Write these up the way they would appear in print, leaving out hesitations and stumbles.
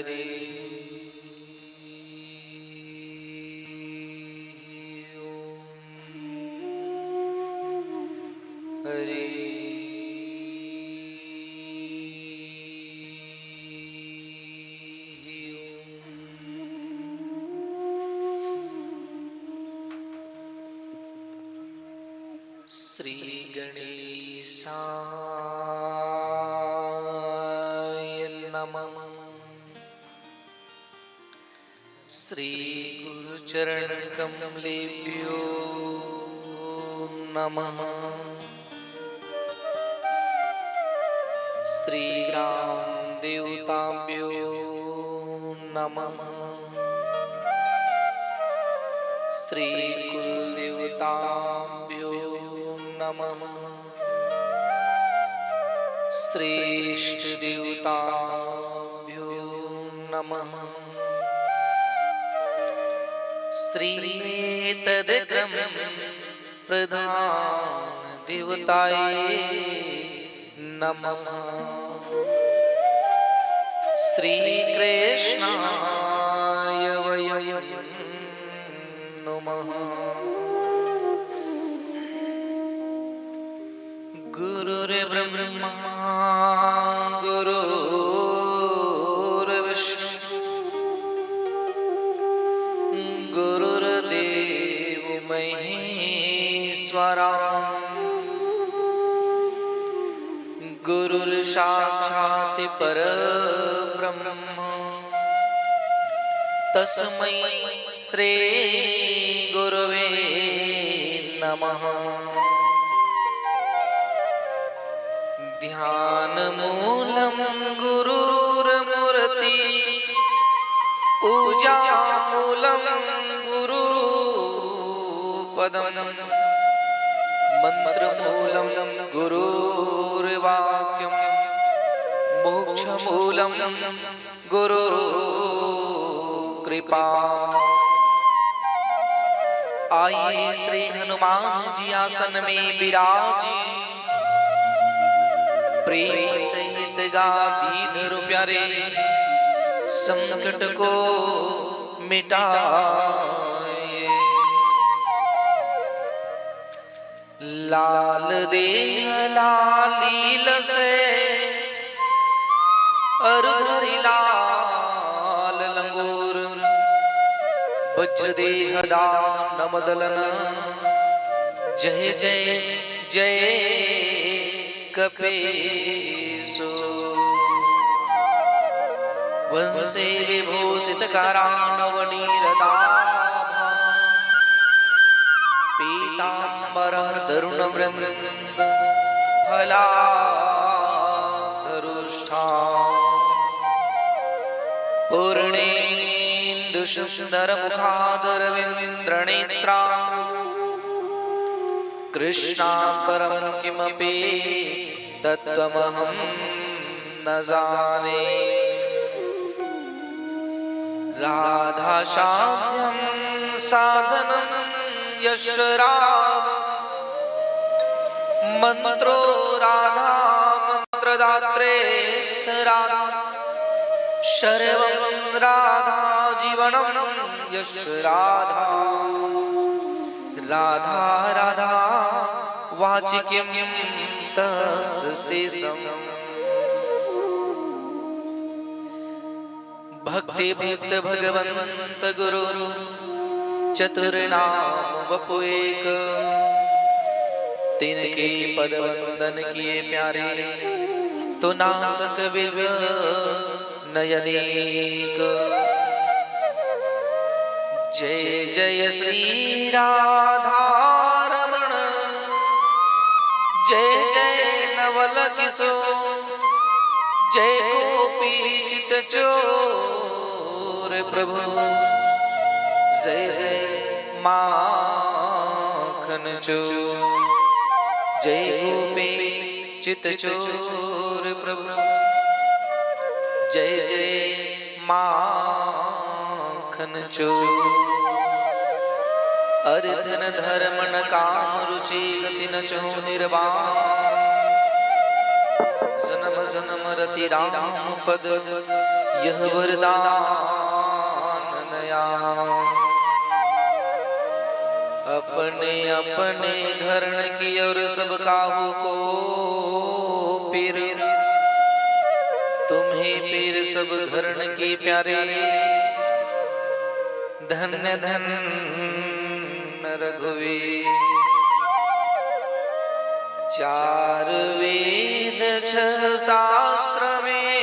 हरि हरि श्री गणेशाय नमः। श्री गुरुचरण कमलेभ्यो नमः। श्री ग्राम देवताभ्यो नमः। श्री कुलदेवताभ्यो नमः। श्री इष्ट देवताभ्यो नमः। श्री तदक्रम प्रधान देवताय नमः। श्री कृष्णाय वयं नमः। गुरुर्ब्रह्मा गुरुर्विष्णु गुरुर्देव महेश्वरा गुरुर्साक्षात् परब्रह्म तस्मै श्री गुरवे नमः। ध्यान मूलम गुरुर्मूर्ति पूजा मूलम गुरुपदम मंत्र मूलम गुरुर्वाक्यम मोक्ष मूलम गुरु कृपा। आइए श्री हनुमान जी आसन में विराजे, प्रेम सहित गादीधर प्यारे संकट को मिटाए। लाल देह लालील से अरुधरि लाल लंगूर वज्र देह दान मदलन जय जय जय कपीसु। वंशे विभूषित करानवनीरदाभा पीतांबर तरुण वृंद फलाधरुष्ठा पूर्णेन्दु सुंदर मुखादरविंद्र नेत्रा कृष्णा परम किमपि तत्त्वमहं न जाने। राधा शान्त्यं साधनं यशराम मंत्रो राधा मंत्रदात्रे राधा सर्वं राधा जीवनं यश राधा। राधा राधा वाचिक्यं तस्य शेषम्। भक्ति भक्त भगवंत गुरु चतुर्नाम वपु एक। तिनके पद वंदन किए प्यारे तो नासक विघ्न अनेक। जय जय श्री राधा रमण जय जय नवल किशोर जय गोपी चित चोर प्रभु जय जय माखन चोर जय गोपी चित चोर प्रभु जय जय माखन चोर। अरे धन धर्म न काम रुचि गति न चो निर्वाण जन्म जन्म रति राम पद यह वरदान नया। अपने अपने घरण की और सब काहू को पीर, तुम्हें पीर सब घरण की प्यारे। धन्य धन्य रघुवीर, चार वेद छह शास्त्र में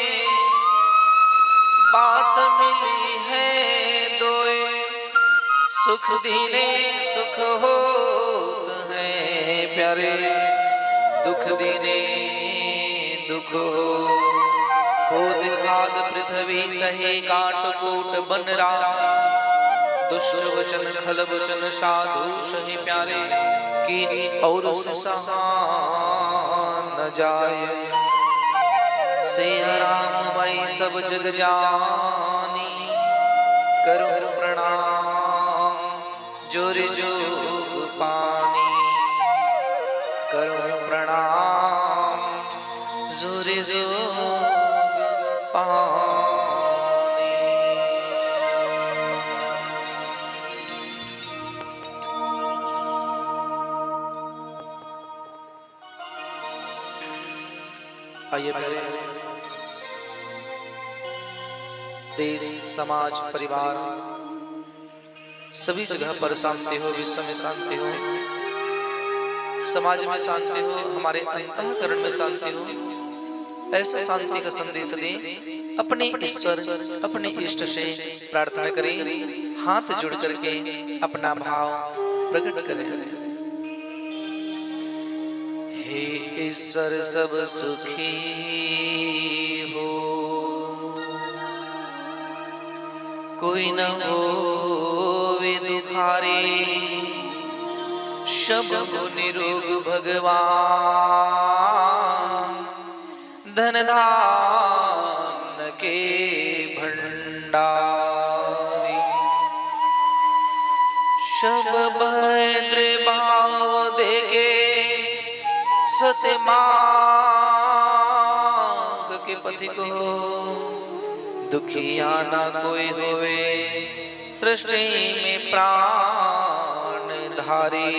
बात मिली है दोए। सुख दीने सुख होत है प्यारे, दुख दीने दुख हो दिखाद पृथ्वी सहे काट कूट बनरा। दुष्ट वचन खल वचन साधु सही प्यारे, की और सहा न जाए। से राम मई सब जग जानी, करो प्रणाम जोर जोग पानी। करो प्रणाम जोर जोग पानी। आइए प्यारे, देश समाज परिवार सभी जगह पर शांति हो, विश्व में शांति हो, समाज में शांति हो, हमारे अंतःकरण में शांति हो। ऐसा शांति का संदेश दें, अपने ईश्वर अपने इष्ट से प्रार्थना करें, हाथ जोड़ करके अपना भाव प्रकट करें। हे ईश्वर सब सुखी हो, कोई न हो वे दुखारे। सब हो निरोग भगवान, धन धान के भंडारी। सब भद्र भाव देगे सत्य मार्ग के पथिक हो। दुखिया ना कोई होवे सृष्टि में प्राण धारी।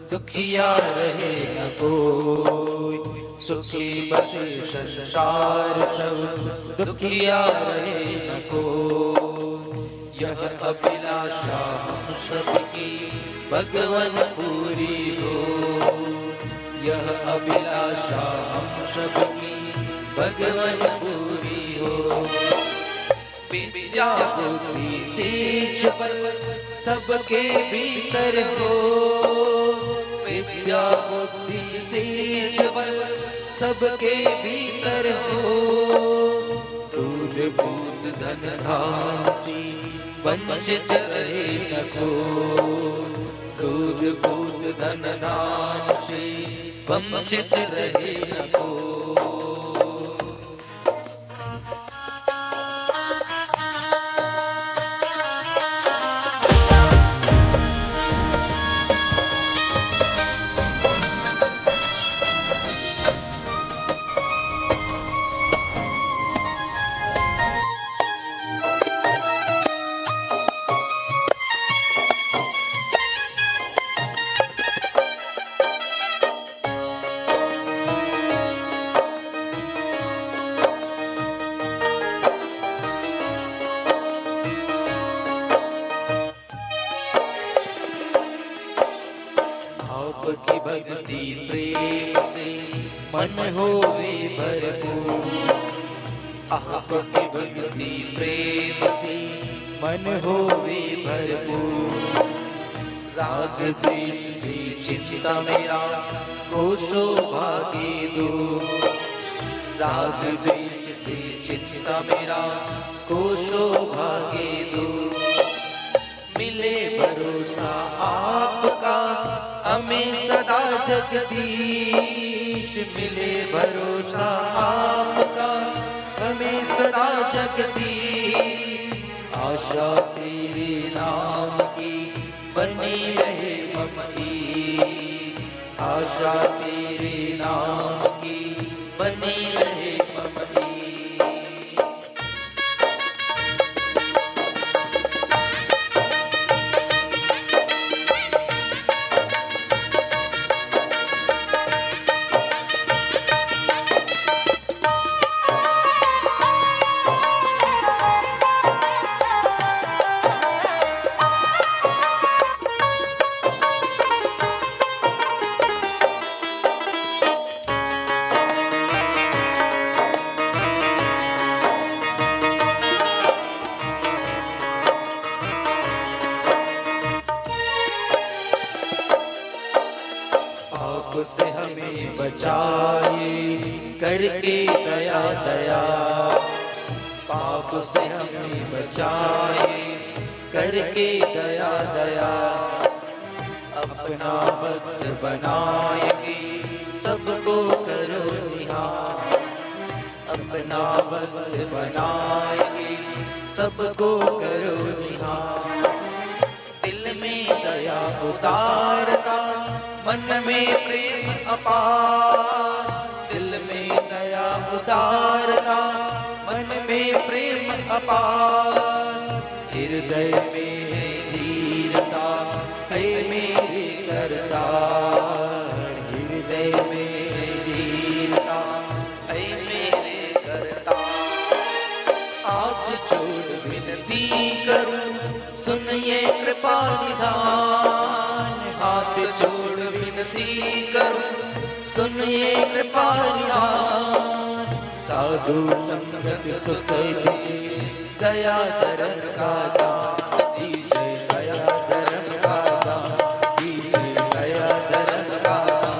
दुखिया रहे न कोई, सुखी बसे संसार सब। दुखिया रहे न कोई, यह अभिलाषा हम सबकी भगवन पूरी हो। यह अभिलाषा हम सबकी भगवन पूरी हो। विद्या बुद्धि तेज बल सबके भीतर हो। विद्या बुद्धि तेज बल सबके भीतर हो। दूध बूंद धन धान सी वंचित रहे न कोई। दूध बूंद धन धान से वंचित रहे न कोई। मन होवे भरपूर। आपकी भक्ति प्रेम से मन होवे भरपूर। राग द्वेष से चिंता मेरा कोसो भागे दूर। राग द्वेष से चिंता मेरा कोसो भागे दूर। मिले भरोसा आपका हमें सदा जगदीश। मिले भरोसा आपका हमें सदा जगदीश। आशा तेरे नाम की बनी रहे मम ईश। आशा तेरे नाम की बनी रहे मम ईश। से हमें बचाए करके दया दया। पाप से हमें बचाए करके दया दया। अपना भक्त बनाएंगे सबको करो निहार। अपना भक्त बनाएंगे सबको करो निहार। दिल में दया उतारता मन में प्रेम अपार। दिल में दया उतारता मन में प्रेम अपार। हृदय में है धीरता है मेरे करतार। हृदय में है धीरता है मेरे करतार। हाथ जोड़ विनती करूं सुनिए कृपा निधान। हाथ जोड़ विनती करूं सुनिए कृपा निधान। साधु संगत सुख दीजिए दया धर्म का दान। दीजिए दया धर्म का दान। दीजिए दया धर्म का दान।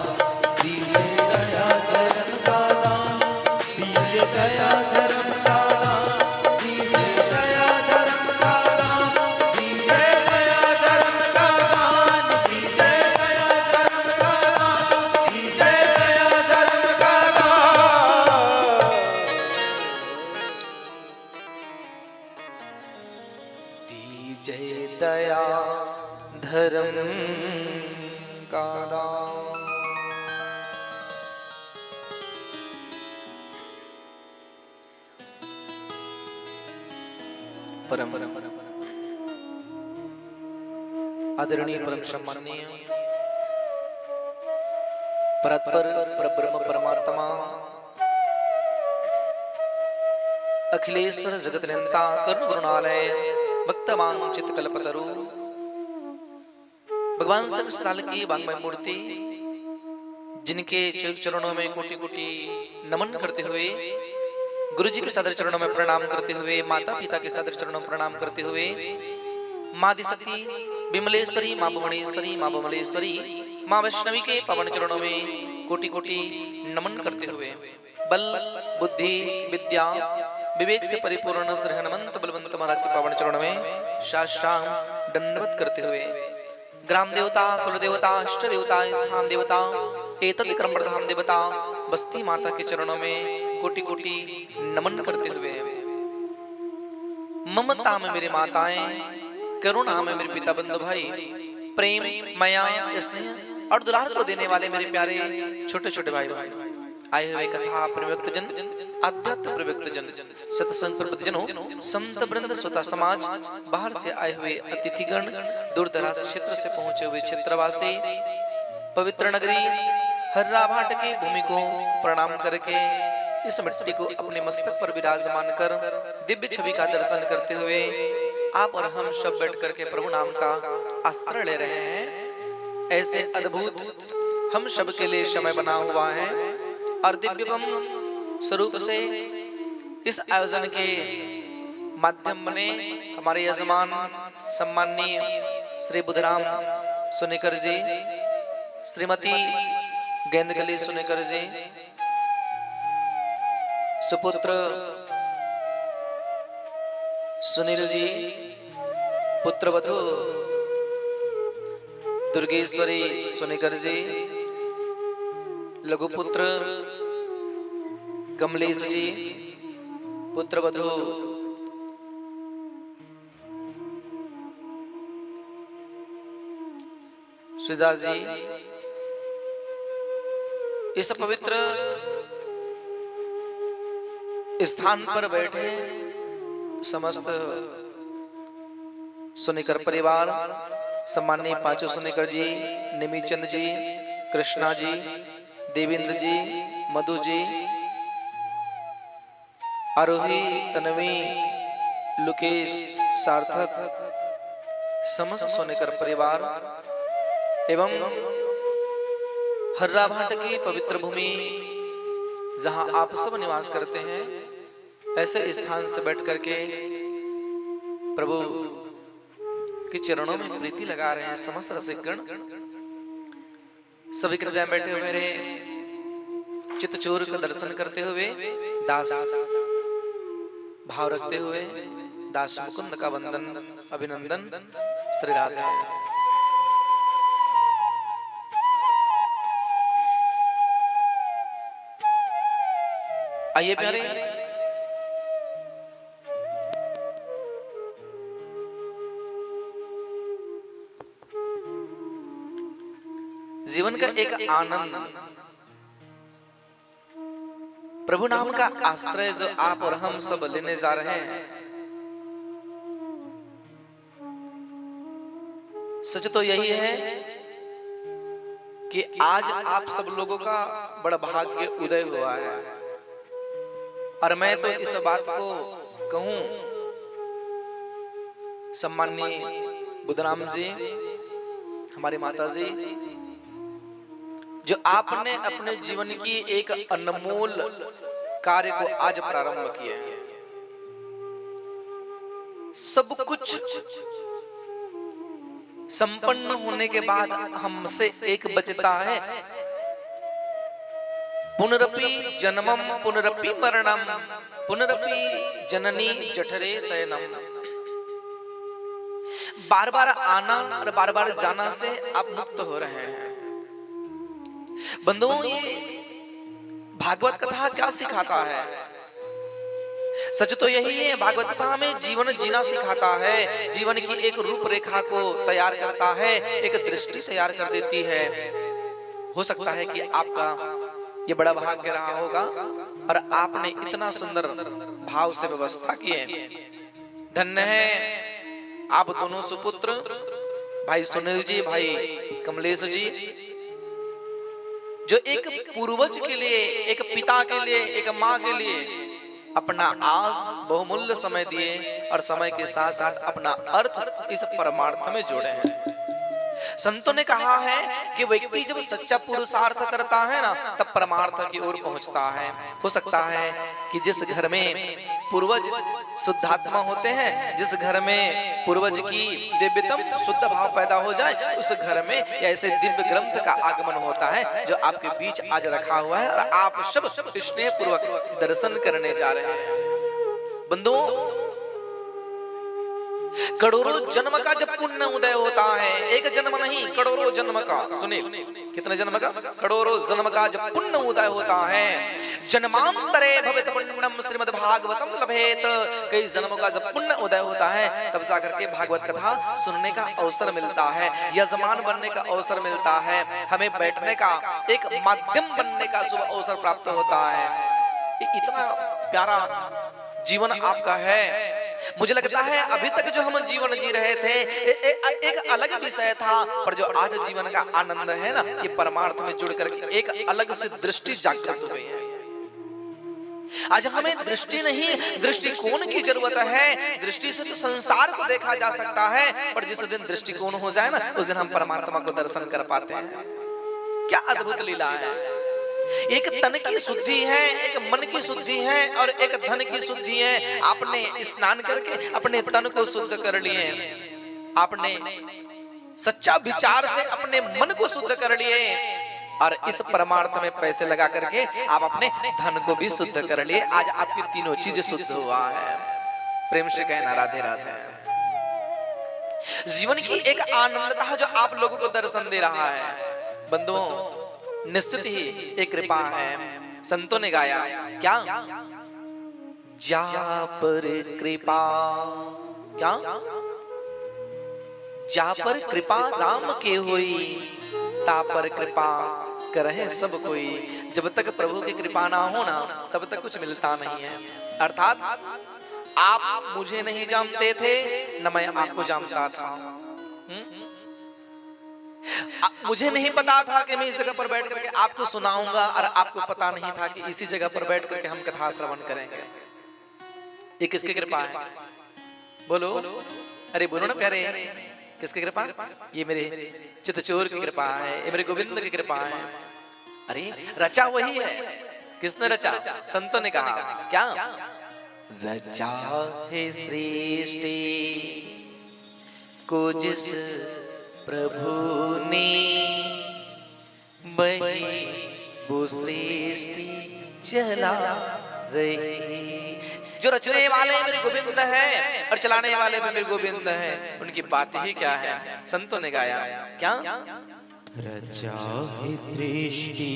दीजिए दया धर्म का दान। दीजिए दया धर्म का दान। दीजिए दया धर्म का दान। दीजिए दया धर्म का दान। दीजिए दया धर्म का दान। दीजिए दया धर्म का दान। दीजिए दया धर्म का दान। परम आदरणीय परम सम्माननीय परतपर परब्रह्म परमात्मा अखिलेश्वर जगत नियंता करुण गुरुणालय भक्तवान चित कल्पतरु भगवान संस्थाल की वांग्मय मूर्ति जिनके चरणों में कोटि कोटि नमन करते हुए, गुरु जी के सदर चरणों में प्रणाम करते हुए, माता पिता के सदर चरणों में प्रणाम करते हुए, माँ दिशक्ति विमलेश्वरी, माँ भुवनेश्वरी, माँ बमलेश्वरी, माँ वैष्णवी के पवन चरणों में कोटि कोटि नमन करते हुए, बल बुद्धि विद्या विवेक से परिपूर्ण श्री हनुमंत बलवंत महाराज के पावन चरणों में साष्टांग दंडवत करते हुए, ग्राम देवता, कुल देवता, इष्ट देवता, स्थान देवता, एतद क्रम प्रधान देवता, बस्ती माता के चरणों में कोटि कोटि नमन करते हुए, ममता में मेरी माताएं, करुणा में मेरे पिता बंधु भाई, प्रेम माया स्नेह और दुलार को देने वाले मेरे प्यारे छोटे छोटे भाई भाई, आए हुए कथा प्रवक्त जन, अध्यात्म प्रवक्त जन, सत्संग प्रवक्त जनों, संत वृंद, स्वतः समाज, बाहर से आए हुए अतिथिगण, दूर दराज क्षेत्र से पहुंचे हुए क्षेत्रवासी, पवित्र नगरी हर्राभाट की भूमि को प्रणाम करके इस मिट्टी को अपने मस्तक पर विराजमान कर दिव्य छवि का दर्शन करते हुए आप और हम सब बैठ करके प्रभु नाम का आश्रय ले रहे हैं। ऐसे अद्भुत हम सब के लिए समय बना हुआ है। और दिव्यम स्वरूप से इस आयोजन के माध्यम बने हमारे यजमान सम्माननीय श्री बुधराम सुनेकर जी, श्रीमती गेंदगली सुनेकर जी, सुपुत्र सुनील जी, पुत्रवधू दुर्गेश्वरी सुनेकर जी, लघुपुत्र कमलेश जी, पुत्रवधू सुदास जी, इस पवित्र स्थान पर बैठे समस्त सुनेकर परिवार, सम्माननीय पांचों सुनेकर जी, निमिचंद जी, कृष्णा जी, देवेंद्र जी, मधु जी, आरोही, तन्वी, लुकेश, सार्थक, समस्त सुनेकर परिवार एवं हर्रा भाट की पवित्र भूमि जहां आप सब निवास करते हैं, ऐसे स्थान से बैठ करके प्रभु के चरणों में प्रीति लगा रहे हैं समस्त रसिकगण। सभी के हृदय बैठे हुए मेरे चित्तचोर का दर्शन करते हुए दास भाव रखते हुए दास मुकुंद का वंदन अभिनंदन। श्री राधे। आइए प्यारे, जीवन का एक आनंद, प्रभु नाम का आश्रय जो आप और हम सब लेने जा रहे हैं, सच तो यही है कि आज आप सब लोगों का बड़ा भाग्य उदय हुआ है। और मैं तो इस बात को कहूं, सम्माननीय बुधराम जी, हमारी माता जी, जो आपने अपने जीवन की एक अनमोल कार्य को आज प्रारंभ किया है। सब कुछ संपन्न होने के बाद हमसे एक बचता है, पुनरपि जन्मम पुनरपि मरणम पुनरपि जननी जठरे शयनम। बार बार आना और बार बार जाना से आप मुक्त हो रहे हैं। बंधुओं, ये भागवत कथा क्या सिखाता है? सच तो यही है, भागवत कथा हमें जीवन जीना सिखाता है, जीवन की एक रूपरेखा को तैयार करता है, एक दृष्टि तैयार कर देती है। हो सकता है कि आपका ये बड़ा भाग्य रहा होगा और आपने इतना सुंदर भाव से व्यवस्था की है। धन्य है आप दोनों सुपुत्र, भाई सुनील जी, भाई कमलेश जी, जो एक पूर्वज के लिए, एक पिता के लिए, एक माँ के लिए अपना आज बहुमूल्य समय दिए और समय के साथ साथ अपना अर्थ इस परमार्थ में जोड़े हैं। संतों ने कहा है कि व्यक्ति जब सच्चा पुरुषार्थ करता है ना, तब परमार्थ की ओर पहुंचता है। हो सकता है कि जिस घर में पूर्वज शुद्धात्मा होते हैं, जिस घर में पूर्वज की दिव्यतम शुद्ध भाव पैदा हो जाए, उस घर में ऐसे दिव्य ग्रंथ का आगमन होता है जो आपके बीच आज रखा हुआ है और आप सब स्नेह पूर्वक दर्शन करने जा रहे हैं। बंधुओं, करोड़ों जन्म का जब पुण्य उदय होता है, एक जन्म नहीं, करोड़ों जन्म का, सुनिए कितने जन्म का, करोड़ों जन्म का जब पुण्य उदय होता है, जन्मांतरे भवेत पुण्यम श्रीमद् भागवतम लभेत, कई जन्मों का जब पुण्य उदय होता है, तब जाकर के भागवत कथा सुनने का अवसर मिलता है, यजमान बनने का अवसर मिलता है, हमें बैठने का एक माध्यम बनने का शुभ अवसर प्राप्त होता है। इतना प्यारा जीवन आपका है। मुझे लगता है अभी तक जो हम जीवन जी रहे थे एक अलग विषय था, पर जो आज जीवन का आनंद है ना, ये परमार्थ में जुड़ कर एक अलग से दृष्टि जागृत हुई है। आज हमें दृष्टि नहीं, दृष्टिकोण की जरूरत है। दृष्टि से तो संसार को देखा जा सकता है, पर जिस दिन दृष्टिकोण हो जाए ना, उस दिन हम परमात्मा को दर्शन कर पाते हैं। क्या अद्भुत लीला है। एक तन की शुद्धि है, एक मन की शुद्धि है और एक धन की शुद्धि है। आपने स्नान करके अपने तन को शुद्ध कर लिए, आपने सच्चा विचार से अपने मन को शुद्ध कर लिए और इस परमार्थ में पैसे लगा करके आप अपने धन को भी शुद्ध कर लिए। आज आपकी तीनों चीज शुद्ध हुआ है। प्रेम से कहना राधे राधे। जीवन की एक आनंदता जो आप लोगों को दर्शन दे रहा है बंधुओं, निश्चित ही एक कृपा है। संतों ने गाया क्या, जा पर कृपा, क्या, जा पर कृपा राम के हुई, ता पर कृपा करहे सब कोई। जब तक प्रभु की कृपा ना हो ना, तब तक कुछ मिलता नहीं है। अर्थात आप मुझे नहीं जानते थे, न मैं आपको जानता था। मुझे नहीं पता था कि मैं इस जगह पर बैठ करके आपको सुनाऊंगा और आपको पता नहीं था कि इसी जगह पर बैठ करके हम कथा श्रवण करेंगे। ये किसकी कृपा है? बोलो, अरे बोलो ना प्यारे, किसकी कृपा? ये मेरे चितचोर की कृपा है, ये मेरे गोविंद की कृपा है। अरे रचा वही है। किसने रचा? संतों ने कहा क्या, रचा है सृष्टि को जिस प्रभु ने, वही वो सृष्टि चला रही। जो रचने वाले मेरे गोविंद है और चलाने वाले भी मेरे गोविंद है, उनकी बात ही क्या है। संतों ने गाया क्या, रचा है सृष्टि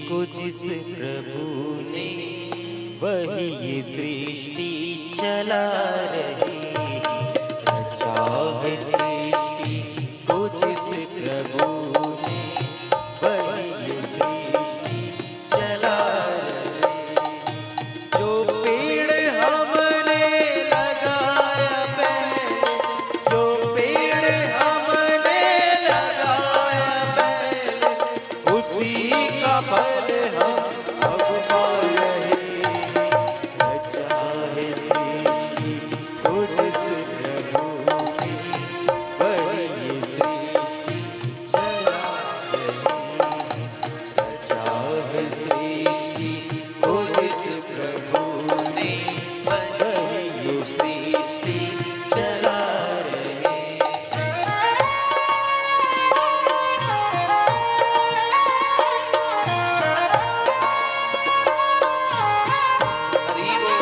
को जिस प्रभु ने, वही ये सृष्टि चला रही। रचा है सृष्टि को जिस प्रभु ने, वही ये सृष्टि चला रही। जो पेड़ हमने लगाया पहले, जो पेड़ हमने लगाया पहले, उसी का फल हम अब पा रहे। रचा है सृष्टि को जिस प्रभु ने, वही ये सृष्टि चला रही। रचा है सृष्टि को जिस प्रभु ने, वही ये सृष्टि चला रही। हरि बोल।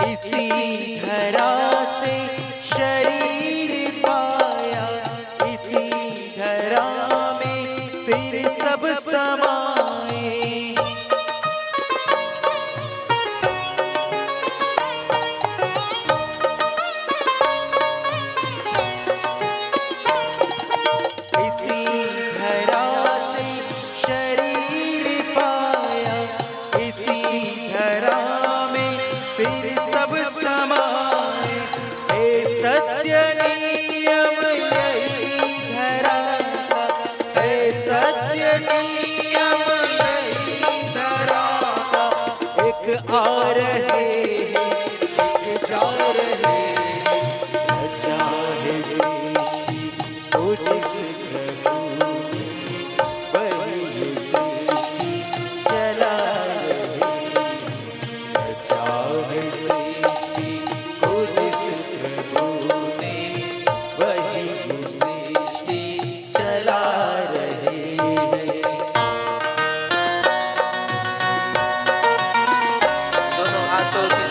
इसी धरा से शरीर पाया, इसी धरा में फिर सब समाए। इसी धरा से शरीर पाया, इसी धरा में फिर सब समाए। हे सत्य नियम यही धरा का, हे सत्य नियम यही धरा का। एक आ रहे हैं, एक जा रहे हैं। रचा है सृष्टि को जिस प्रभु ने, वही ये सृष्टि चला रही। रचा है सृष्टि को जिस प्रभु ने, वही ये सृष्टि चला रही है। दोनों हाथों की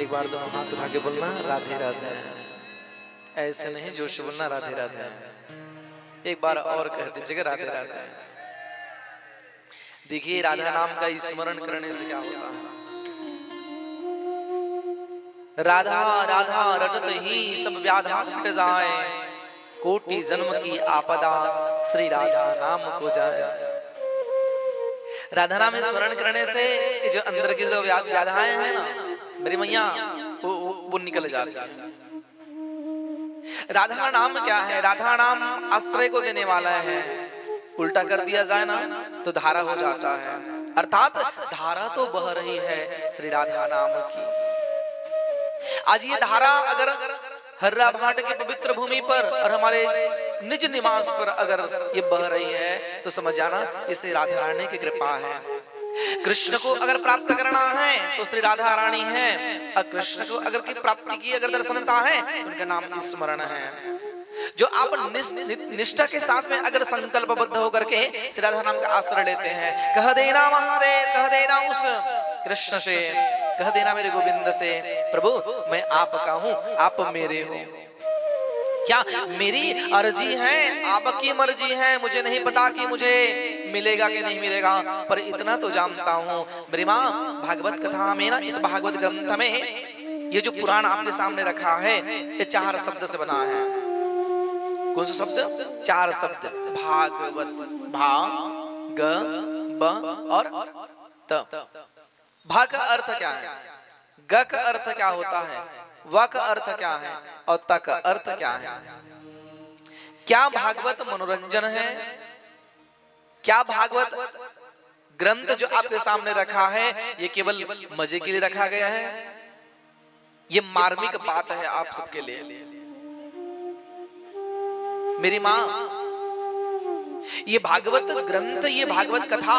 एक बार दोनों हाथ उठा के बोलना राधे राधे। ऐसे नहीं जोश से बोलना राधे राधे। एक बार और कह दीजिएगा राधे राधे। देखिए राधा नाम का स्मरण करने से क्या होता है। राधा राधा रटत ही सब व्याधा मिट जाए, कोटि जन्म की आपदा श्री राधा नाम को जाए। राधा नाम स्मरण करने से जो अंदर की जो व्याधाएं हैं ना मेरी मैया वो निकल जाती है। राधा नाम क्या है? राधा नाम आश्रय को देने वाला है। उल्टा कर दिया जाए ना तो धारा हो जाता है, अर्थात धारा तो बह रही है श्री राधा नाम की। आज ये धारा अगर हर्रा भाट की पवित्र भूमि पर और हमारे निज निवास पर अगर ये बह रही है तो समझ जाना इसे राधा रानी की कृपा है। कृष्ण को अगर प्राप्त करना है तो श्री राधा रानी है, और कृष्ण को अगर की प्राप्ति की अगर दर्शनता है तो उनका नाम स्मरण है। जो आप निष्ठा के साथ में अगर संकल्पबद्ध होकर के श्री राधा नाम का आश्रय लेते हैं, कह देना महादेव, कह देना उस कृष्ण से, कह देना मेरे गोविंद से, प्रभु मैं आपका हूं, आप मेरे हो। क्या मेरी अर्जी है, आपकी मर्जी है। मुझे नहीं पता कि मुझे मिलेगा कि नहीं मिलेगा, पर इतना तो जानता हूं मेरी माँ भागवत कथा में ना, इस भागवत ग्रंथ में ये जो पुराण आपके सामने रखा है ये 4 शब्द से बना है। कौन सा शब्द? 4 शब्द। भागवत, भा ग ब और त। भा का अर्थ क्या है? ग का अर्थ क्या होता है? व का अर्थ क्या है? और त का अर्थ क्या है? क्या भागवत मनोरंजन है? क्या भागवत ग्रंथ जो आपके सामने रखा है ये केवल मजे के लिए रखा गया है? ये मार्मिक बात है आप सबके लिए। मेरी माँ ये भागवत ग्रंथ, ये भागवत कथा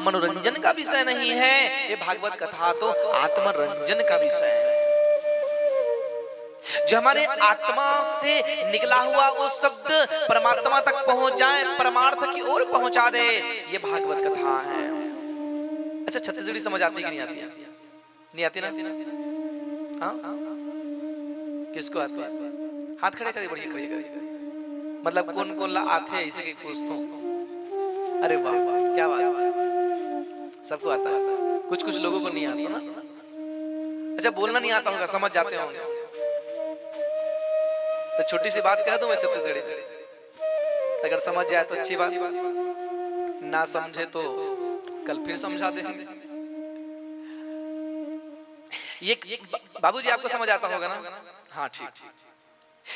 मनोरंजन का विषय नहीं है, ये भागवत कथा तो आत्मरंजन का विषय है। जो हमारे आत्मा से निकला हुआ वो शब्द परमात्मा तक पहुंच जाए, परमार्थ की ओर पहुंचा दे, ये भागवत कथा है। अच्छा छत्तीसगढ़ी समझ आती कि नहीं आती? नहीं आती ना? हाँ किसको आती है? हाथ खड़े करिए, बढ़िया खड़े करिए। मतलब कौन कौन ला आते हैं इसे पूछता हूँ। अरे वाह क्या बात, सबको आता है, कुछ कुछ लोगों को नहीं आता ना। अच्छा बोलना नहीं आता होगा, समझ जाते होंगे। तो छोटी सी बात कह दूं मैं छत्तीसगढ़ी, अगर समझ जाए तो अच्छी बात, ना समझे तो कल फिर समझा देंगे। ये बाबूजी आपको समझ आता होगा ना? हाँ ठीक।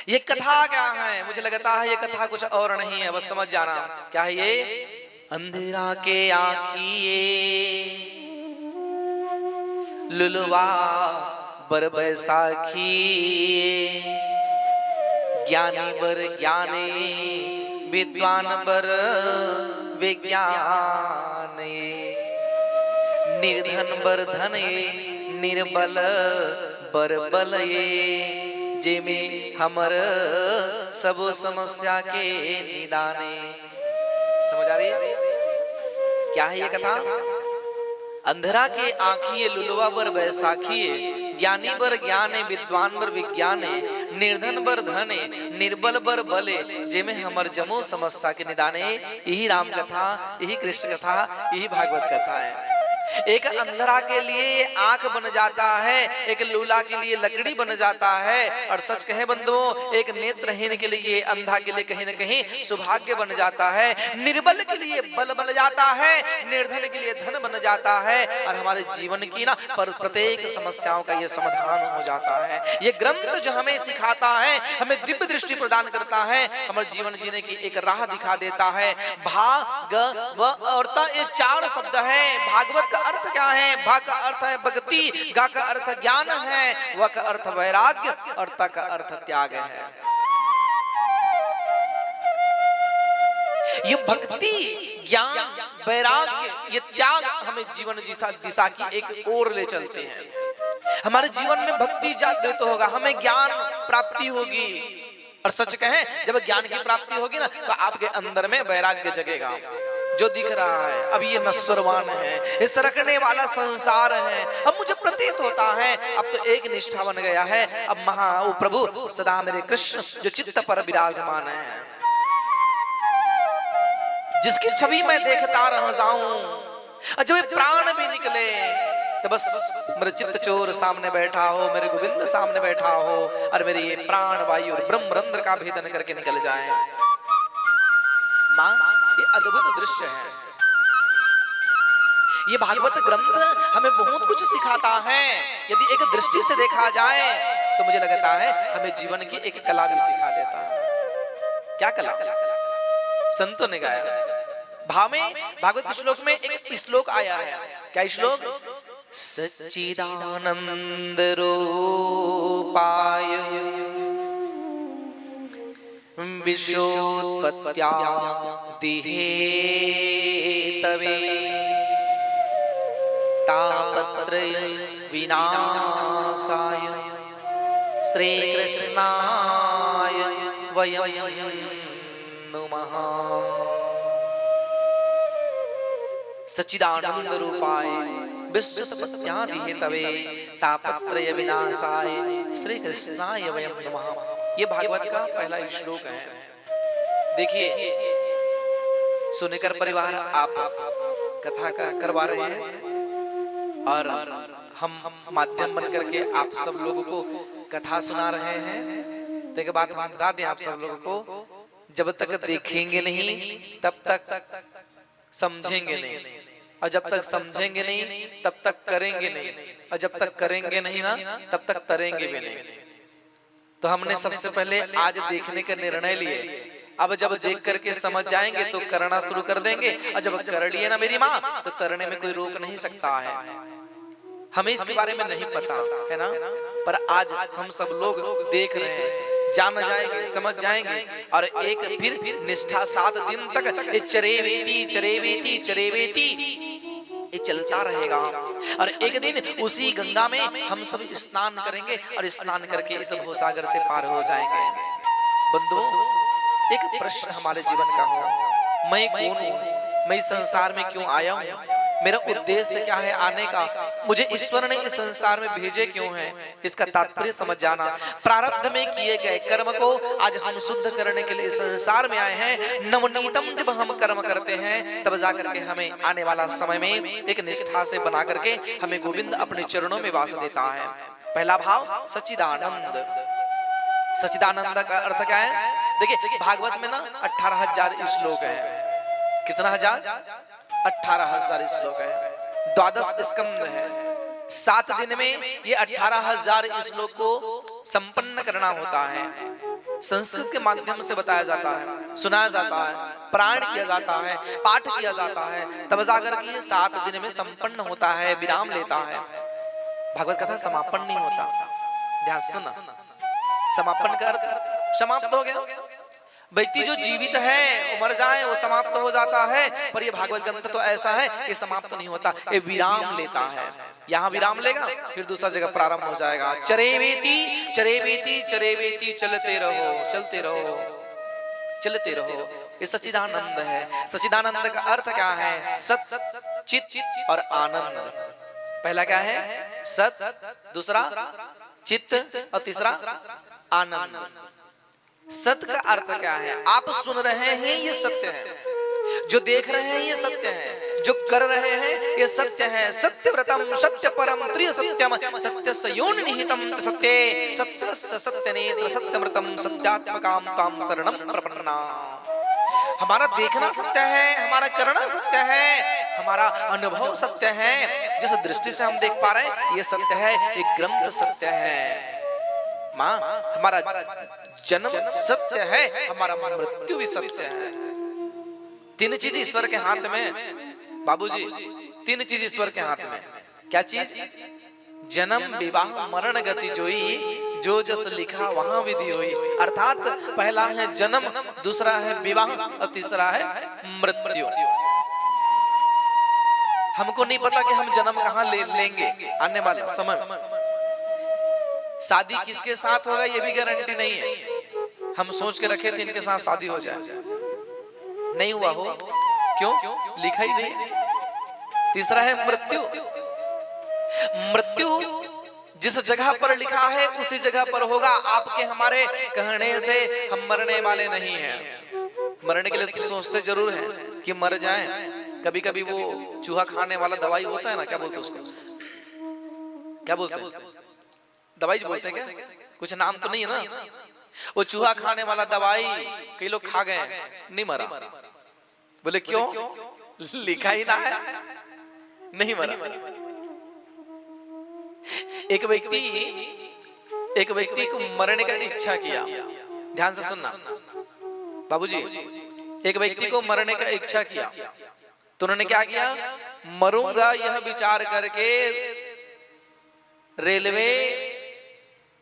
ये कथा क्या है? मुझे लगता है ये कथा कुछ और नहीं है, बस समझ जाना क्या है ये। अंधेरा के आँखिए लुलवा बर बैसाखी, ज्ञानी बर ज्ञाने विद्वान बर विज्ञान, निर्धन बर धने निर्बल बर बल, जे में हमर सब समस्या के निदाने। समझ आ रही है क्या है ये कथा? अंधरा के आँखिए लुलवा बर बैसाखिए, ज्ञानी बर ज्ञाने विद्वान बर विज्ञाने, निर्धन बर धने निर्बल बर बले, जे में हमर जमो समस्या के निदाने। यही राम कथा, यही कृष्ण कथा, यही भागवत कथा है। एक अंधरा के लिए आंख बन जाता है, एक लूला के लिए लकड़ी बन जाता है, और सच कहे बंधुओं एक नेत्रहीन के लिए, अंधा के लिए कहीं न कहीं सौभाग्य बन जाता है, निर्बल के लिए बल बन जाता है, निर्धन के लिए धन बन जाता है, और हमारे जीवन की ना पर प्रत्येक समस्याओं का ये समाधान हो जाता है। ये ग्रंथ जो हमें सिखाता है, हमें दिव्य दृष्टि प्रदान करता है, हमारे जीवन जीने की एक राह दिखा देता है। भाग व और त ये 4 शब्द है। भागवत का अर्थ क्या है? भा का अर्थ है भक्ति, गा का अर्थ ज्ञान है, व का अर्थ वैराग्य, और त का अर्थ त्याग है। ये भक्ति, ज्ञान, वैराग्य, ये त्याग हमें जीवन दिशा की एक ओर ले चलते हैं। हमारे जीवन में भक्ति जागृत होगा, हमें ज्ञान प्राप्ति होगी, और सच कहें जब ज्ञान की प्राप्ति होगी ना तो आपके अंदर में वैराग्य जगेगा। जो दिख रहा है अब ये नश्वरवान है, इस रखने वाला संसार है। अब मुझे प्रतीत होता है अब तो एक निष्ठा बन गया है, अब ओ प्रभु सदा मेरे कृष्ण जो चित्त पर विराजमान है, जिसकी छवि मैं देखता रह जाऊं, जब प्राण भी निकले तो बस मेरे चित्त चोर सामने बैठा हो, मेरे गोविंद सामने बैठा हो और मेरे ये प्राण वायु और ब्रह्म रंध्र का भेदन करके निकल जाए। मां, ये अद्भुत दृश्य है। ये भागवत ग्रंथ हमें बहुत कुछ सिखाता है। यदि एक दृष्टि से देखा जाए तो मुझे लगता है हमें जीवन की एक कला भी सिखा देता है। क्या कला? संतों ने गाया भाव में, भागवत श्लोक में एक श्लोक आया है। क्या श्लोक? सच्चिदानंद रूपाय विश्वोत्पत्त्यादि हेतवे तापत्रय विनाशाय श्रीकृष्णाय वयं नुमः। सच्चिदानंद रूपाय विश्वोत्पत्त्यादि हेतवे तापत्रय विनाशाय श्री कृष्णाय वयं नमः। ये भागवत का पहला श्लोक है। देखिए, सुनकर परिवार आप कथा का करवा रहे हैं और हम माध्यम बन करके आप सब लोगों को कथा सुना रहे हैं। तो एक बात हम बता दें आप सब लोगों को, जब तक देखेंगे नहीं तब तक समझेंगे नहीं, और जब तक समझेंगे नहीं तब तक करेंगे नहीं, और जब तक करेंगे नहीं ना तब तक तरेंगे भी नहीं। तो हमने सबसे पहले आज देखने का निर्णय लिए, अब जब देख करके समझ जाएंगे तो करना शुरू कर देंगे, और जब कर लिए ना मेरी माँ तो करने में कोई रोक नहीं सकता है। हमें इसके बारे में नहीं पता है ना, पर आज हम सब लोग देख रहे हैं, जान जाएंगे, समझ जाएंगे, और एक फिर निष्ठा 7 दिन तक ये चरेवेती चरेवेती चरेवेती ये चलता रहेगा। और एक दिन उसी गंगा में हम सब स्नान करेंगे और स्नान करके इस भवसागर से पार हो जाएंगे। बंधुओं, एक प्रश्न हमारे जीवन का हो, मैं कौन हूँ? मैं इस संसार में क्यों आया हूँ? मेरा उद्देश्य क्या है आने का? मुझे ईश्वर ने इस संसार में भेजे क्यों है? इसका तात्पर्य समझ जाना। प्रारब्ध में किए गए कर्म को आज हम शुद्ध करने के लिए संसार में आए हैं। नवनीतम जब हम कर्म करते हैं तब जाकर के हमें आने वाला समय में एक निष्ठा से बना करके हमें गोविंद अपने चरणों में वास देता है। पहला भाव सच्चिदानंद। सच्चिदानंद का अर्थ क्या है? देखिए, भागवत में ना 18,000 श्लोक है। कितना हजार? 18,000 श्लोक है। 12 स्कंद है। 7 दिन में ये 18,000 श्लोक को संपन्न करना होता है। संस्कृत के माध्यम से बताया जाता है, सुनाया जाता है, प्राण किया जाता है, पाठ किया जाता है, तब जाकर के 7 दिन में संपन्न होता है, विराम लेता है। भागवत कथा समापन नहीं होता। ध्यान सुना, समापन का अर्थ समाप्त हो गया। व्यक्ति जो जीवित है वो मर जाए वो समाप्त हो जाता है, पर ये भागवत ग्रंथ तो ऐसा है कि समाप्त नहीं होता, ये विराम लेता है। यहाँ विराम लेगा फिर दूसरा जगह प्रारंभ हो जाएगा। चरेवेती चरेवेती चरेवेती, चलते रहो चलते रहो चलते रहो। ये सच्चिदानंद है। सच्चिदानंद का अर्थ क्या है? सत, चित और आनंद। पहला क्या है? सत, दूसरा चित्त और तीसरा आनंद। सत्य का अर्थ क्या है? आप सुन रहे हैं ये सत्य है, जो देख रहे हैं ये सत्य है, जो कर रहे हैं ये सत्य है। सत्यव्रतम सत्य परम त्रिय सत्यम सत्य सयोन निहितम सत्ये सत्य सत्य नेत्र सत्यमृतम सत्यात्मकाम ताम शरणम प्रपन्ना। हमारा देखना सत्य है, हमारा करना सत्य है, हमारा अनुभव सत्य है। जिस दृष्टि से हम देख पा रहे हैं ये सत्य है, एक ग्रंथ सत्य है। माँ, हमारा जन्म सत्य है, हमारा मृत्यु भी सत्य है। 3 चीज ईश्वर के हाथ में बाबूजी, 3 चीज ईश्वर के हाथ में। क्या चीज? जन्म विवाह मरण गति जोई, जो जस लिखा वहां विधि होई। अर्थात पहला है जन्म, दूसरा है विवाह और तीसरा है मृत्यु। हमको नहीं पता कि हम जन्म कहाँ लेंगे आने वाला समय। शादी किसके साथ होगा ये भी गारंटी नहीं है। हम सोच के रखे थे इनके साथ शादी हो जाए, नहीं हुआ हो क्यों? लिखा ही नहीं। तीसरा है मृत्यु। मृत्यु जिस जगह पर लिखा है उसी जगह पर होगा। आपके हमारे कहने से हम मरने वाले नहीं हैं। मरने के लिए तो सोचते जरूर हैं कि मर जाएं। कभी कभी वो चूहा खाने वाला दवाई होता है ना, क्या बोलते हैं उसको, क्या बोलते हैं? दवाई बोलते हैं क्या? कुछ नाम तो नहीं है ना। वो चूहा खाने वाला दवाई कई लोग खा गए, नहीं मरा। बोले क्यों? लिखा ही ना है, नहीं मरा। एक व्यक्ति को मरने का इच्छा किया। ध्यान से सुनना बाबूजी। एक व्यक्ति को मरने का इच्छा किया तो उन्होंने क्या किया? मरूंगा यह विचार करके रेलवे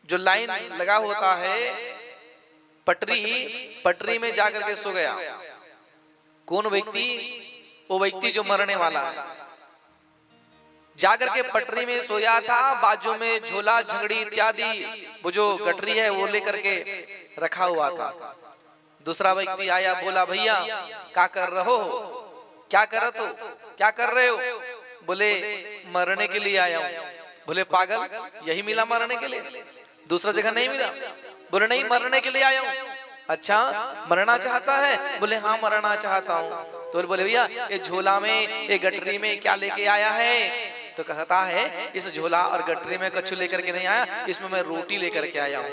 जो लाइन लगा होता है पटरी में जाकर के सो गया। कौन व्यक्ति? वो व्यक्ति जो मरने वाला है। जाकर के पटरी में सोया था, बाजू में झोला झंगड़ी इत्यादि वो जो गठरी है वो लेकर के रखा हुआ था। दूसरा व्यक्ति आया, बोला भैया क्या कर रहे हो? क्या कर रहे हो? क्या कर रहे हो? बोले मरने के लिए आया हूं। बोले पागल, यही मिला मरने के लिए, दूसरा जगह नहीं मिला। बोले नहीं, मरने के लिए आया हूं। अच्छा, मरना चाहता है? बोले हाँ मरना चाहता हूं। तो बोले भैया ये झोला में ये गठरी में क्या लेके आया है? तो कहता है इस झोला और गठरी में कछु लेकर के नहीं आया, इसमें मैं रोटी लेकर के आया हूं।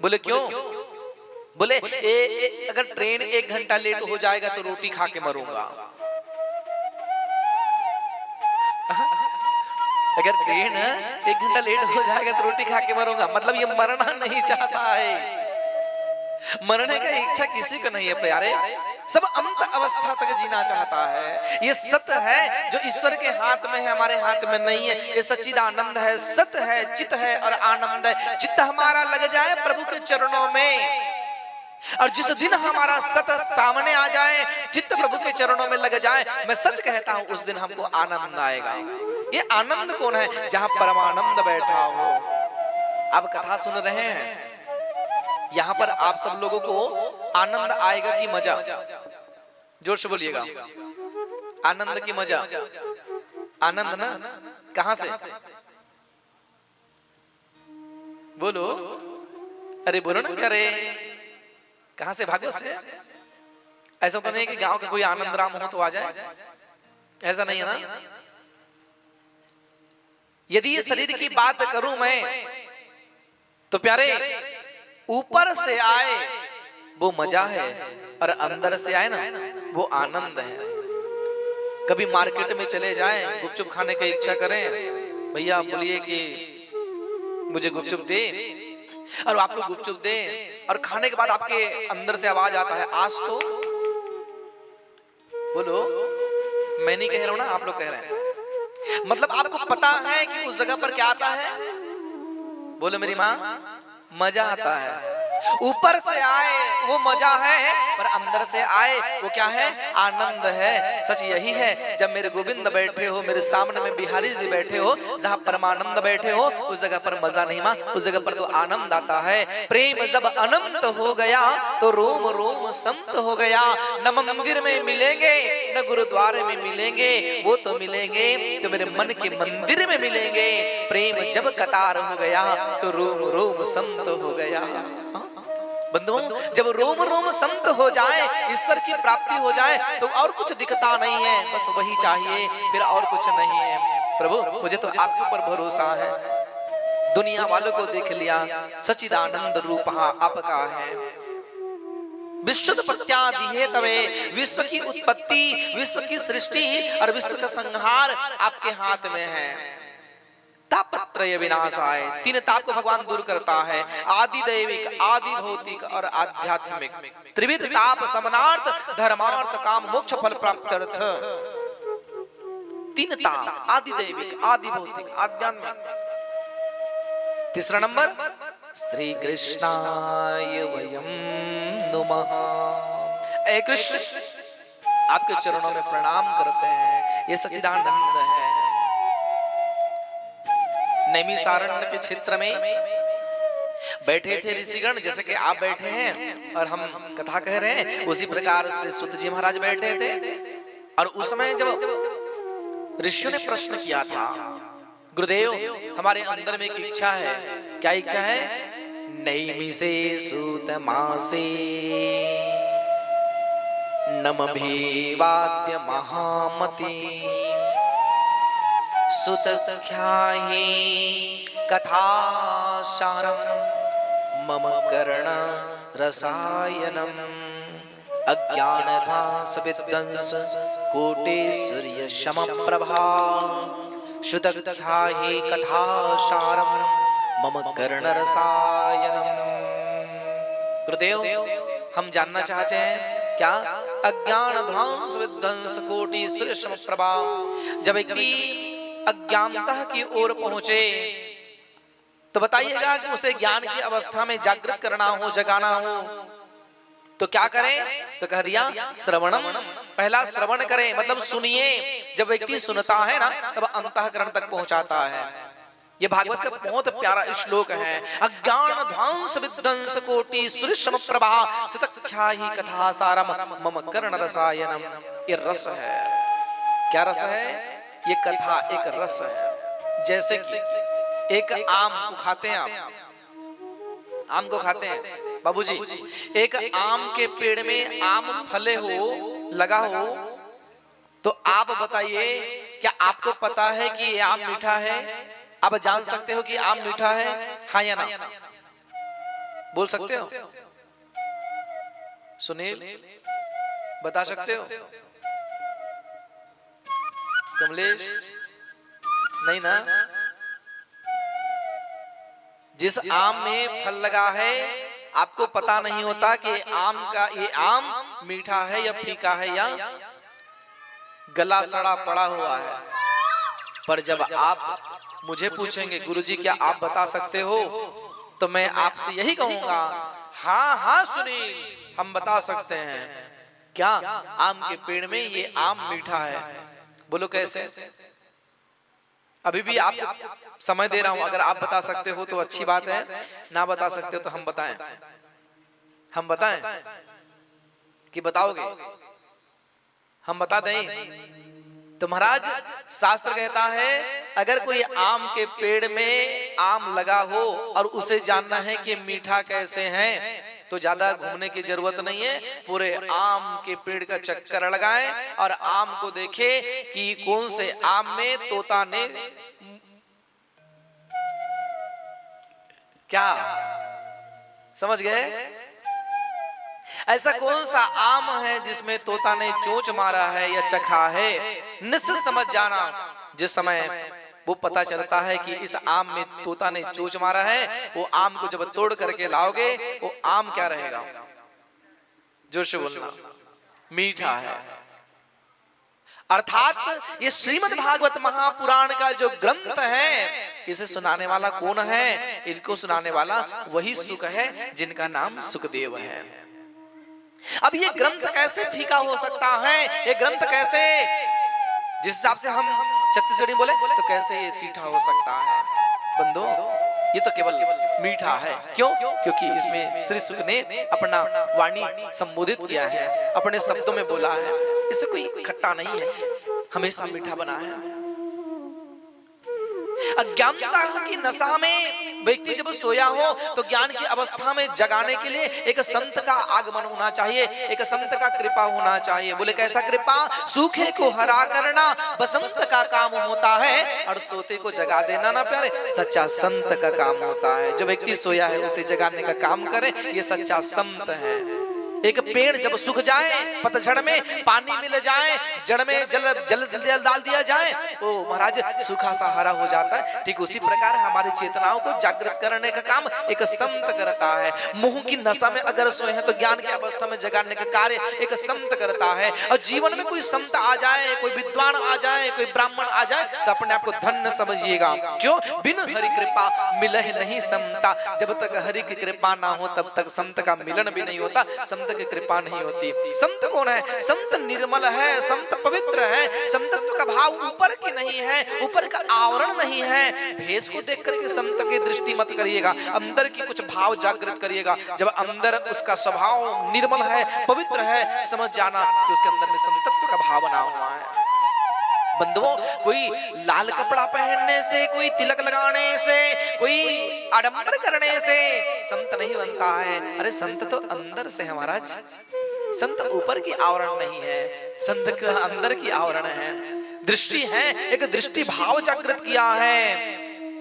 बोले क्यों? बोले अगर ट्रेन 1 घंटा लेट हो जाएगा तो रोटी खा के मरूंगा। अगर ट्रेन 1 घंटा लेट हो जाएगा तो रोटी खा के मरूंगा, मतलब ये मरना नहीं चाहता है। मरने का इच्छा किसी को नहीं है प्यारे, सब अंत अवस्था तक जीना चाहता है। ये सत्य है जो ईश्वर के हाथ में है, हमारे हाथ में नहीं है। ये सच्चिदानंद है, सत्य है, चित्त है और आनंद है। चित्त हमारा लग जाए प्रभु के चरणों में, और जिस दिन हमारा सत्य सामने आ जाए, चित्त प्रभु के चरणों में लग जाए, मैं सच कहता हूं उस दिन हमको आनंद आएगा। ये आनंद कौन है? जहां परमानंद बैठा हो। आप कथा सुन रहे हैं, यहां पर आप सब लोगों को आनंद आएगा कि मजा? जोर से बोलिएगा, आनंद की मजा? आनंद ना, कहां से? बोलो, अरे बोलो ना, क्या रे, कहां से? भागवत से? ऐसा तो नहीं कि गांव का कोई आनंद राम हो तो आ जाए, ऐसा नहीं है ना। यदि ये शरीर की बात करूं मैं तो प्यारे, ऊपर से आए वो मजा है और अंदर से आए ना वो आनंद है। कभी मार्केट में चले जाएं, गुपचुप खाने की इच्छा करें, भैया बोलिए कि मुझे गुपचुप दे, और आपको गुपचुप दे, और खाने के बाद आपके अंदर से आवाज आता है आज तो। बोलो, मैं नहीं कह रहा हूं ना, आप लोग कह रहे हैं। मतलब आपको पता है कि उस जगह पर क्या आता है? बोलो मेरी माँ, मजा आता है। ऊपर से आए वो मजा है, पर अंदर से आए वो क्या है? आनंद है। सच यही है, जब मेरे गोविंद बैठे हो, मेरे सामने में बिहारी जी बैठे हो, जहां परमानंद बैठे हो, उस जगह पर मजा नहीं मां, उस जगह पर तो आनंद आता है। प्रेम जब अनंत हो गया तो रोम रोम संत हो गया। न मंदिर में मिलेंगे न गुरुद्वारे में मिलेंगे, वो तो मिलेंगे तो मेरे मन के मंदिर में मिलेंगे। प्रेम जब कतार हो गया तो रोम रोम संत हो गया। बंधुओं, जब रोम रोम संत हो जाए, ईश्वर की प्राप्ति हो जाए, तो और कुछ दिखता नहीं है, बस वही चाहिए, फिर और कुछ नहीं है। प्रभु मुझे तो आपके ऊपर भरोसा है, दुनिया वालों को देख लिया, सच्चिदानंद रूप आपका है। विश्वोत्पत्त्यादि तवे, विश्व की उत्पत्ति, विश्व की सृष्टि और विश्व का संहार आपके हाथ में है। तापत्रय विनाशाय, 3 ताप को भगवान दूर करता है। आदि दैविक, आदि भौतिक और आध्यात्मिक। त्रिविध ताप समनार्थ, धर्मार्थ, काम, मोक्ष फल प्राप्त्यर्थ। 3 ताप, आदि दैविक, आदि भौतिक, आध्यात्मिक। तीसरा नंबर, श्री कृष्णाय वयं नुमः। ऐ कृष्ण, आपके चरणों में प्रणाम करते हैं, ये सच्चिदानंद है। नैमिषारण्य के क्षेत्र में बैठे थे ऋषिगण, जैसे कि आप बैठे हैं और हम कथा कह रहे हैं, उसी प्रकार से सुत जी महाराज बैठे थे। और उस समय जब ऋषियों ने प्रश्न किया था, गुरुदेव हमारे अंदर में एक इच्छा है, क्या इच्छा है? नैमिषे सूत मासे नमभिवाद्य महामती सुतख्याहि कथासारं मम कर्ण रसायनम् अज्ञानध्वांस विध्वंस कोटि सूर्य समप्रभा सुतख्याहि कथासारं मम कर्ण रसायनम्। गुरुदेव हम जानना चाहते हैं क्या? अज्ञान ध्वंस विध्वंस कोटि सूर्य समप्रभा। जब व्यक्ति अज्ञानता की ओर पहुंचे तो बताइएगा कि उसे ज्ञान की अवस्था में जागृत करना हो, जगाना हो तो क्या करें? तो कह दिया श्रवणम, पहला श्रवण करें, मतलब सुनिए। जब व्यक्ति सुनता है ना तब अंतःकरण तक पहुंचाता है। ये भागवत का बहुत प्यारा श्लोक है। अज्ञान ध्वंस विध्वंस कोटि सूर्य समप्रभा सुतख्याहि कथासारम मम कर्ण रसायनम। ये रस है। क्या रस है? ये कथा एक रस है। जैसे कि एक आम को खाते हैं, आप आम को खाते हैं बाबूजी, एक आम के पेड़ में आम फले हो, लगा हो, तो आप बताइए क्या आपको पता है कि ये आम मीठा है? आप जान सकते हो कि आम मीठा है, हाँ या ना? बोल सकते हो? सुनील बता सकते हो? कमलेश नहीं ना? जिस आम में फल लगा है आपको पता नहीं होता कि ये आम मीठा है या फीका है या गला सड़ा पड़ा हुआ है। पर जब आप मुझे पूछेंगे गुरुजी क्या आप बता सकते हो, तो मैं आपसे यही कहूंगा हाँ हाँ सुनील हम बता सकते हैं। क्या? आम के पेड़ में ये आम मीठा है। बोलो कैसे? अभी भी आप समय दे रहा हूं, अगर आप बता सकते हो तो अच्छी बात है, ना बता सकते हो तो हम बताएं। हम बताएं कि बताओगे? हम बता दें तो महाराज शास्त्र कहता है अगर कोई आम के पेड़ में आम लगा हो और उसे जानना है कि मीठा कैसे है तो ज्यादा घूमने की जरूरत नहीं है, पूरे आम के पेड़ का चक्कर लगाएं और आम को देखे कि कौन से आम में तोता ने क्या, समझ गए? ऐसा कौन सा आम है जिसमें तोता ने चोंच मारा है या चखा है? निश्चित समझ जाना जिस समय वो पता चलता है कि इस आम में तोता ने चोंच मारा है, वो आम को जब तोड़ करके लाओगे वो आम क्या रहेगा? जोर से बोलना, मीठा है। अर्थात ये श्रीमद् भागवत महापुराण का जो ग्रंथ है इसे सुनाने वाला कौन है? इनको सुनाने वाला वही सुख है जिनका नाम सुखदेव है। अब ये ग्रंथ कैसे फीका हो सकता है? ये ग्रंथ कैसे, जिस हिसाब से हम छत्तीसगढ़ी बोले तो कैसे ये सीठा हो सकता है? बंदो ये तो केवल मीठा है। क्यों? क्योंकि इसमें श्री सुख ने अपना वाणी संबोधित किया है, अपने शब्दों में बोला है। इससे कोई खट्टा नहीं है, हमेशा मीठा बना है। अज्ञानता की नशा में व्यक्ति जब सोया हो तो ज्ञान की अवस्था में जगाने के लिए एक संत का आगमन होना चाहिए, एक संत का कृपा होना चाहिए। बोले कैसा कृपा? सूखे को हरा करना बसंत का काम होता है और सोते को जगा देना ना प्यारे सच्चा संत का काम होता है। जो व्यक्ति सोया है उसे जगाने का काम करे, ये सच्चा संत है। एक पेड़ जब सूख जाए, पतझड़ में पानी मिल जाए, जड़ में जल डाल दिया जाए, वो महाराज सूखा सा हरा हो जाता है। ठीक उसी प्रकार हमारी चेतनाओं को जागृत करने का काम एक संत करता है। मोह की नशा में अगर सोए हैं तो ज्ञान की अवस्था में जगाने का कार्य एक संत करता है। और जीवन में कोई संत आ जाए, कोई विद्वान आ जाए, कोई ब्राह्मण आ जाए तो अपने आप को धन्य समझिएगा। क्यों? बिन हरि कृपा मिलह नहीं समता। जब तक हरि की कृपा ना हो तब तक संत का मिलन भी नहीं होता, संत संत की कृपा नहीं होती। संत कौन है? संत निर्मल है, संत पवित्र है, संतत्व का भाव ऊपर की नहीं है, ऊपर का आवरण नहीं है। भेष को देख करके संत की दृष्टि मत करिएगा, अंदर की कुछ भाव जागृत करिएगा। जब अंदर उसका स्वभाव निर्मल है, पवित्र है, समझ जाना कि उसके अंदर में संतत्व का भाव बना हुआ है। बंधुओं, कोई लाल कपड़ा पहनने से, कोई तिलक लगाने से, कोई आडंबर करने से संत नहीं बनता है। अरे संत तो अंदर से है महाराज, संत ऊपर की आवरण नहीं है, संत का अंदर की आवरण है, दृष्टि है, एक दृष्टि भाव जागृत किया है।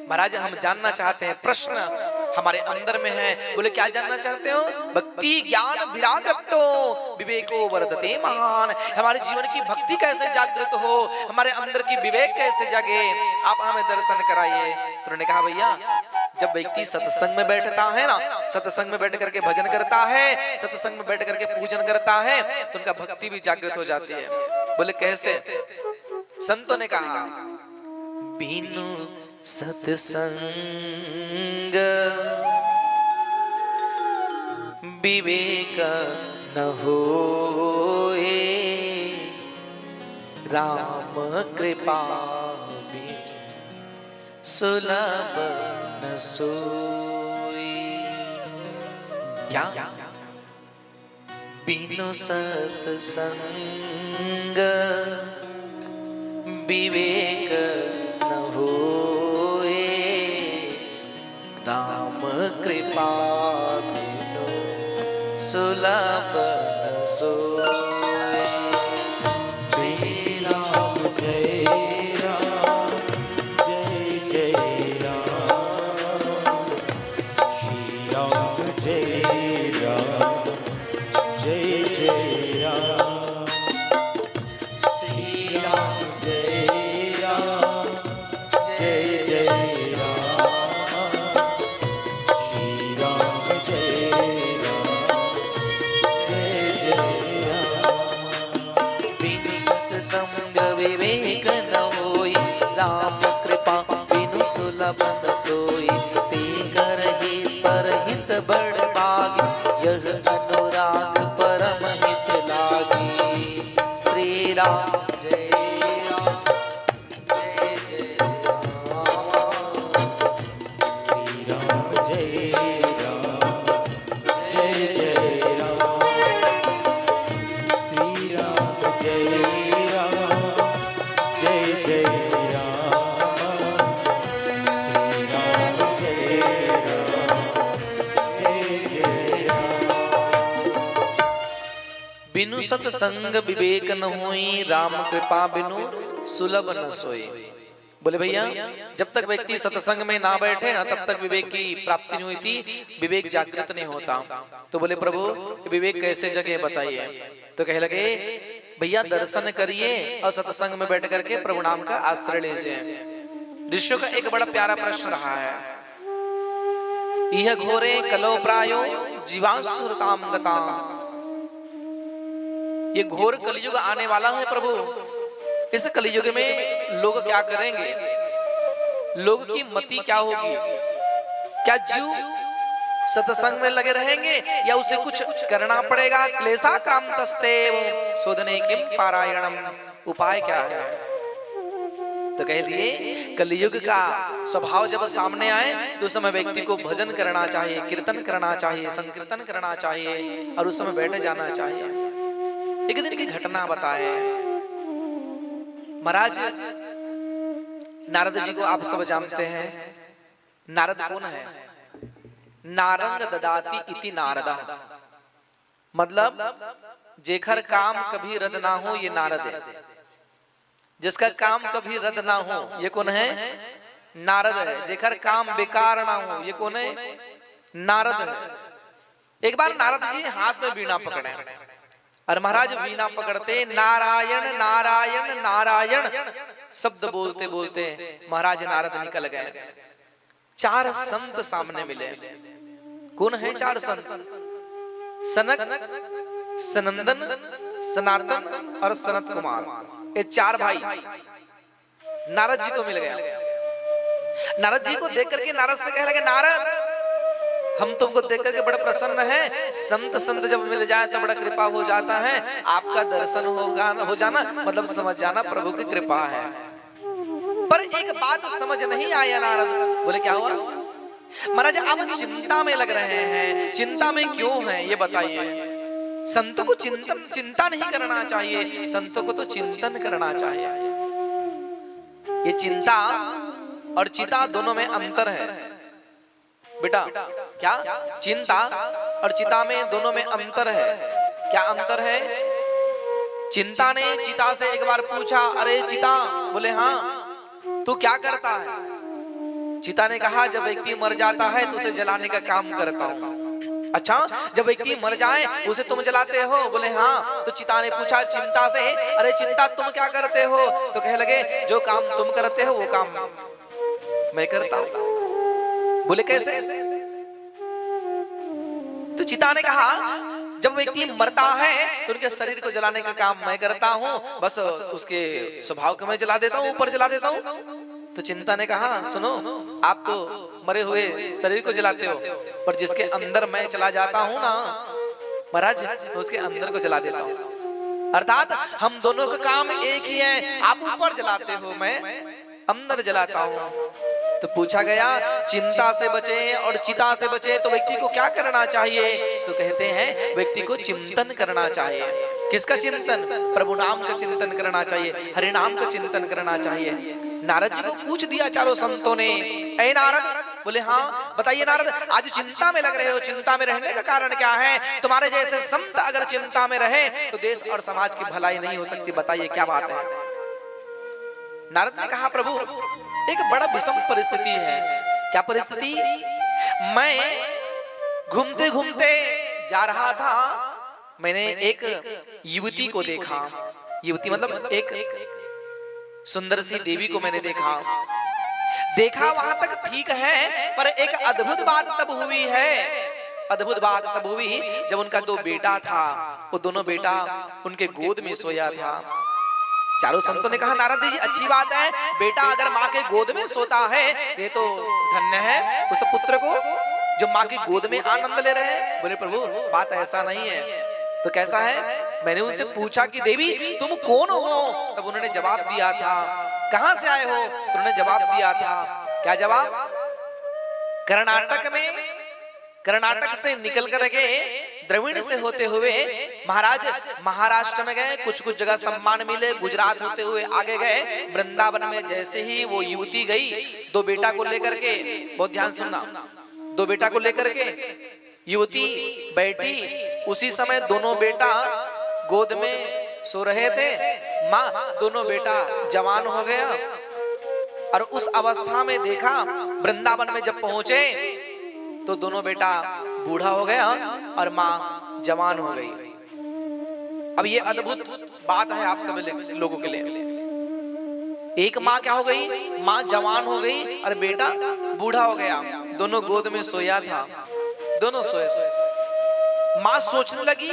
महाराज हम जानना चाहते हैं, प्रश्न हमारे अंदर में है। बोले क्या जानना चाहते हो? भक्ति ज्ञान विरागतो विवेको वर्धते महान। हमारे जीवन की भक्ति कैसे जागृत हो, हमारे अंदर की विवेक कैसे जागे, आप हमें दर्शन कराइए। तो उन्होंने कहा भैया जब व्यक्ति सत्संग में बैठता है ना, सत्संग में बैठ करके भजन करता है, सत्संग में बैठ करके पूजन करता है, तो उनका भक्ति भी जागृत हो जाती है। बोले कैसे? संतों ने कहा बिनु सत्संग विवेक न होए, राम कृपा सुलभ न सोई। क्या? बिनु सत्संग विवेक न होए, राम कृपा बिनु सुलभ न सोए। श्री राम जय राम, जय जय राम। श्री राम जय राम, जय जय राम। श्री राम जय राम, जय जय राम। श्री राम जय राम, जय जय राम। बिनु सत्संग विवेक न होई, राम कृपा बिनु सुलभ न सोई। तेगर हित पर हित बड़ भागी, यह अनुराग परम हित लागी। श्री राम जय राम, जय जय राम। श्री राम जय राम, जय जय राम। श्री राम जय राम, जय जय राम। श्री राम जय राम, जय जय राम। बिनु सत्संग विवेक न होई, राम कृपा बिनु सुलभ न सोई। बोले भैया जब तक व्यक्ति सत्संग में ना बैठे ना, तब तक विवेक की प्राप्ति नहीं हुई, विवेक जागृत नहीं होता। तो बोले प्रभु विवेक कैसे जगे बताइए? तो कहे लगे भैया दर्शन करिए और सत्संग में बैठ करके प्रभु नाम का आश्रय लीजिए। ऋषियों का एक बड़ा प्यारा प्रश्न रहा है, यह घोरे कलो प्रायो जीवासुर काम गता। ये घोर कलयुग आने वाला है प्रभु, इस कलयुग में लोग क्या करेंगे, लोग की मति क्या होगी? क्या जीव सत्संग में लगे रहेंगे या उसे कुछ करना पड़ेगा? क्लेशा क्रांतस्तेव शोधने किम पारायणम, उपाय क्या है? तो कह दिए कलयुग का स्वभाव जब सामने आए तो उस समय व्यक्ति को भजन करना चाहिए, कीर्तन करना चाहिए, संकीर्तन करना चाहिए और उस समय बैठ जाना चाहिए। एक दिन की घटना बताए महाराज, नारद जी को आप सब जानते हैं। नारद कौन है? नारंग ददाती इति नारदा, मतलब जेखर काम कभी रद्द ना हो ये नारद है। जिसका काम कभी रद्द ना हो ये कौन है? नारद है। जेखर काम बेकार ना हो ये कौन है? नारद है। एक बार नारद जी हाथ में वीणा पकड़े और महाराज वीणा पकड़ते नारायण नारायण नारायण शब्द बोलते बोलते महाराज नारद निकल गए। चार संत सामने मिले। कौन है चार संत? सनक, सनंदन, सनातन और सनत कुमार, ये चार भाई नारद जी को मिल गया। नारद जी को देख करके नारद से कह लगे, नारद हम तुमको देख करके बड़े प्रसन्न हैं। संत संत जब मिल जाए तो बड़ा कृपा हो जाता है। आपका दर्शन हो जाना मतलब समझ जाना प्रभु की कृपा है। पर एक बात समझ नहीं आया नारद। बोले क्या हुआ? महाराज आप चिंता में लग रहे हैं, चिंता में क्यों हैं ये बताइए। संतों को चिंता नहीं करना चाहिए, संतों को तो चिंतन करना चाहिए। ये चिंता और चिता दोनों में अंतर है बेटा। क्या? चिंता और चिता में दोनों में अंतर है। क्या अंतर है? चिंता ने चिता से एक बार पूछा, अरे चिता, बोले हाँ, तू क्या करता है? चिता ने कहा, जब व्यक्ति मर जाता है तो उसे जलाने का काम करता हूँ। अच्छा, जब व्यक्ति मर जाए उसे तुम जलाते हो? बोले हाँ। तो चिता ने पूछा चिंता से, अरे चिंता तुम क्या करते हो? तो कह लगे, जो काम तुम करते हो वो काम मैं करता हूं। बोले कैसे? तो चिता ने कहा, जब व्यक्ति मरता है तो उनके शरीर को जलाने का काम मैं करता हूं, बस उसके स्वभाव को मैं जला देता हूं, ऊपर जला देता हूं। तो चिंता ने कहा, सुनो, आप तो मरे हुए शरीर को जलाते हो, पर जिसके अंदर मैं चला जाता हूं ना महाराज, उसके अंदर को जला देता हूं। अर्थात हम दोनों का काम एक ही है। आप ऊपर जलाते हो, मैं अंदर जलाता हूं। तो पूछा गया, चिंता से बचे और चिता से बचे तो व्यक्ति को क्या करना चाहिए? तो कहते हैं व्यक्ति को चिंतन करना चाहिए। किसका चिंतन? प्रभु नाम का चिंतन करना चाहिए, हरि नाम का चिंतन करना चाहिए। नारद जी को पूछ दिया चारों संतों ने, ऐ नारद, बोले हाँ बताइए नारद, आज चिंता में लग रहे हो, चिंता में रहने का कारण क्या है? तुम्हारे जैसे संत अगर चिंता में रहे तो देश और समाज की भलाई नहीं हो सकती, बताइए क्या बात है? नारद ने कहा, प्रभु एक बड़ा विषम परिस्थिति है। क्या परिस्थिति? मैं घूमते घूमते जा रहा था, मैंने एक युवती को देखा। युवती मतलब एक सुंदर सी देवी को मैंने देखा वहां तक ठीक है, पर एक अद्भुत बात तब हुई है। अद्भुत बात तब हुई जब उनका दो बेटा था, वो दोनों बेटा उनके गोद में सोया था। चारों संतों ने कहा, नारद जी अच्छी बात है, बेटा अगर माँ के गोद में सोता है ये तो धन्य है उस पुत्र को जो माँ की गोद में आनंद ले रहे हैं। बोले प्रभु बात ऐसा नहीं है। तो कैसा है? मैंने उनसे पूछा कि देवी तुम कौन हो? तब उन्होंने जवाब दिया था। कहां से आए हो? तो उन्होंने जवाब दिया था। क्या जवाब? कर्नाटक से निकल करके द्रविड़ से होते हुए महाराज महाराष्ट्र में गए, कुछ कुछ जगह सम्मान मिले, गुजरात होते हुए आगे गए, वृंदावन में जैसे ही वो युवती गई, दो बेटा को लेकर के, बहुत ध्यान सुनना, दो बेटा को लेकर के युवती बैठी। उसी समय दोनों बेटा गोद में सो रहे थे। माँ दोनों बेटा जवान हो गया और उस अवस्था में देखा, वृंदावन में जब पहुंचे तो दोनों बेटा बूढ़ा हो गया और माँ जवान हो गई। अब ये अद्भुत बात है आप सभी लोगों के लिए। एक माँ क्या हो गई? माँ जवान हो गई और बेटा बूढ़ा हो गया। दोनों गोद में सोया था, दोनों सोए थे। माँ सोचने लगी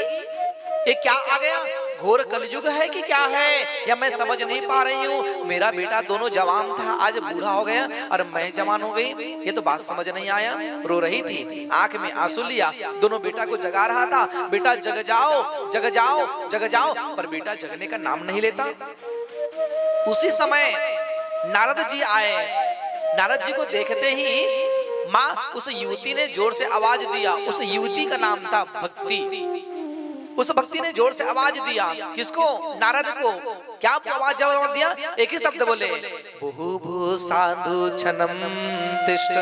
ये क्या आ गया? घोर कलयुग है कि क्या है, या मैं समझ नहीं पा रही हूँ। मेरा बेटा दोनों जवान था, आज बूढ़ा हो गया और मैं जवान हो गई, ये तो बात समझ नहीं आया। रो रही थी, आंख में आंसू लिया, दोनों बेटा को जगा रहा था। बेटा जग जाओ जग जाओ जग जाओ, पर बेटा जगने का नाम नहीं लेता। उसी समय नारद जी आए। नारद जी को देखते ही माँ उस युवती ने जोर से आवाज दिया। उस युवती का नाम था भक्ति। उस भक्ति ने जोर से आवाज दिया। किसको? नारद को। क्या आवाज जवाब दिया? एक ही शब्द बोले, बहु भू साधु छनम तिष्ठ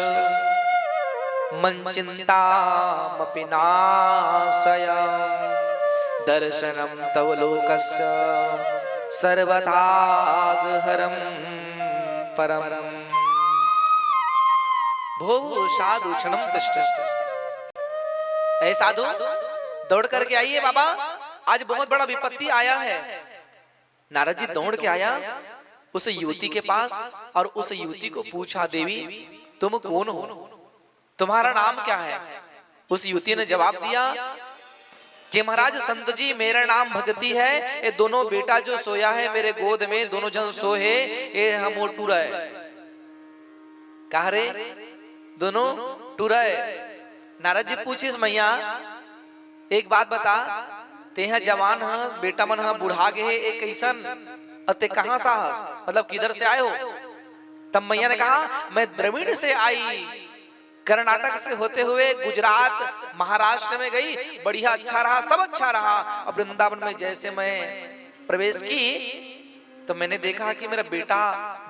मन चिंतामपि नाशय दर्शनम तव लोकस्य सर्वतागहरम परम। बहु साधु छनम तिष्ठ। ऐ साधु दौड़ करके आइए बाबा, आज बहुत बड़ा विपत्ति आया है। नारद जी दौड़ के आया उस युवती के पास और उस युवती को पूछा, देवी तुम कौन हो, तुम्हारा नाम क्या है? उस युवती ने जवाब दिया कि महाराज संत जी मेरा नाम भक्ति है, ये दोनों बेटा जो सोया है मेरे गोद में, दोनों जन सोए, ये हम टूरा है। कहा रे? दोनों टूरा है। नारद जी पूछिस मैया एक बात बता, तेहा जवान हस, बेटा मन ह बूढ़ा गे हे, एक कैसन अते कहां सा हस, मतलब किधर से आए हो? तब मैया ने कहा मैं द्रविड़ से आई, कर्नाटक से होते हुए गुजरात महाराष्ट्र में गई, बढ़िया अच्छा रहा, सब अच्छा रहा। अब वृंदावन में जैसे मैं प्रवेश की तो मैंने देखा कि मेरा बेटा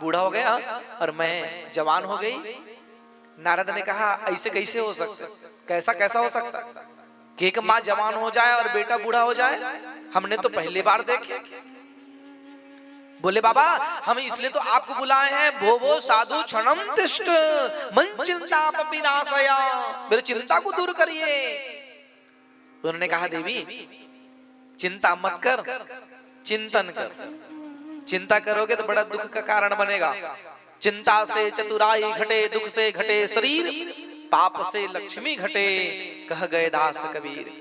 बूढ़ा हो गया और मैं जवान हो गई। नारद ने कहा ऐसे कैसे हो सकता, कैसा कैसा हो सकता कि एक माँ जवान हो जाए और बेटा बूढ़ा हो जाए? हमने तो पहली बार देखे। बोले बाबा हम इसलिए तो आपको बुलाए हैं, भो भो साधु क्षणम तिष्ठ मन चिंता विनाशया, मेरी चिंता को दूर करिए। उन्होंने कहा देवी चिंता मत कर, चिंतन कर, चिंता करोगे तो बड़ा दुख का कारण बनेगा। चिंता से चतुराई घटे, दुख से घटे शरीर, पाप से लक्ष्मी घटे, कह गए दास कबीर।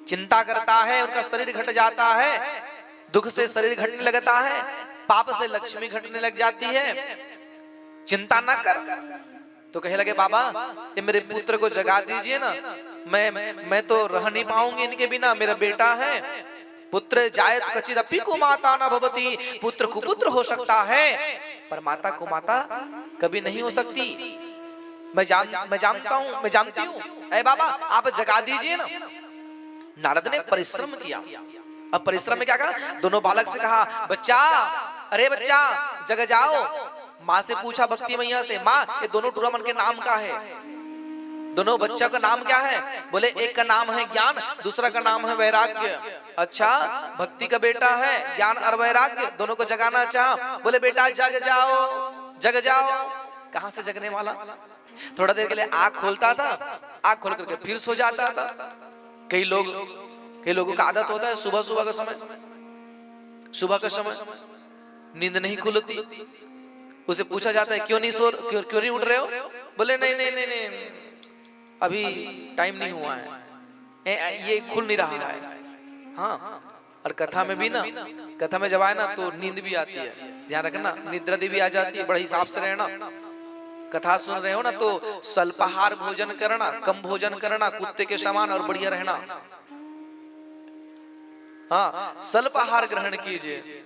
चिंता करता है उनका शरीर घट जाता है, दुख से शरीर घटने लगता है, पाप से लक्ष्मी घटने लग जाती है। चिंता न कर। तो कहे लगे बाबा ये मेरे पुत्र को जगा दीजिए ना, मैं तो रह नहीं पाऊंगी इनके बिना, मेरा बेटा है। पुत्र जायत कचिदपि कुमाता न भवति, पुत्र कुपुत्र हो सकता है पर माता कुमाता कभी नहीं हो सकती। मैं जानता हूं, मैं जानती हूं। ऐ बाबा आप जगा दीजिए ना। नारद ने परिश्रम किया। अब परिश्रम में क्या कहा, दोनों बालक से कहा बच्चा, अरे बच्चा जग जाओ। माँ से पूछा भक्ति मैया से, माँ ये दोनों टूरामन के नाम क्या है? दोनों बच्चा का नाम क्या है? बोले एक का नाम है ज्ञान, दूसरा का नाम है वैराग्य। अच्छा भक्ति का बेटा है ज्ञान और वैराग्य, दोनों को जगाना चाह। बोले बेटा जग जाओ, जग जाओ। कहां से जगने वाला? थोड़ा देर के लिए आंख खोलता था, आंख खोल करके फिर सो जाता था। कई लोगों का आदत होता है सुबह सुबह का समय, सुबह का समय नींद नहीं खुलती। उसे पूछा जाता है क्यों नहीं उठ रहे हो? बोले नहीं नहीं नहीं नहीं अभी टाइम नहीं हुआ है, ये खुल नहीं रहा है। हाँ और कथा में भी ना, कथा में जब आए ना तो नींद भी आती है, ध्यान रखना, निद्रा भी आ जाती है, बड़ा हिसाब से रहना। कथा सुन रहे हो ना तो स्वल्पाहार भोजन करना, कम भोजन करना, कुत्ते के समान, और बढ़िया रहना। हाँ स्वल्पाहार ग्रहण कीजिए।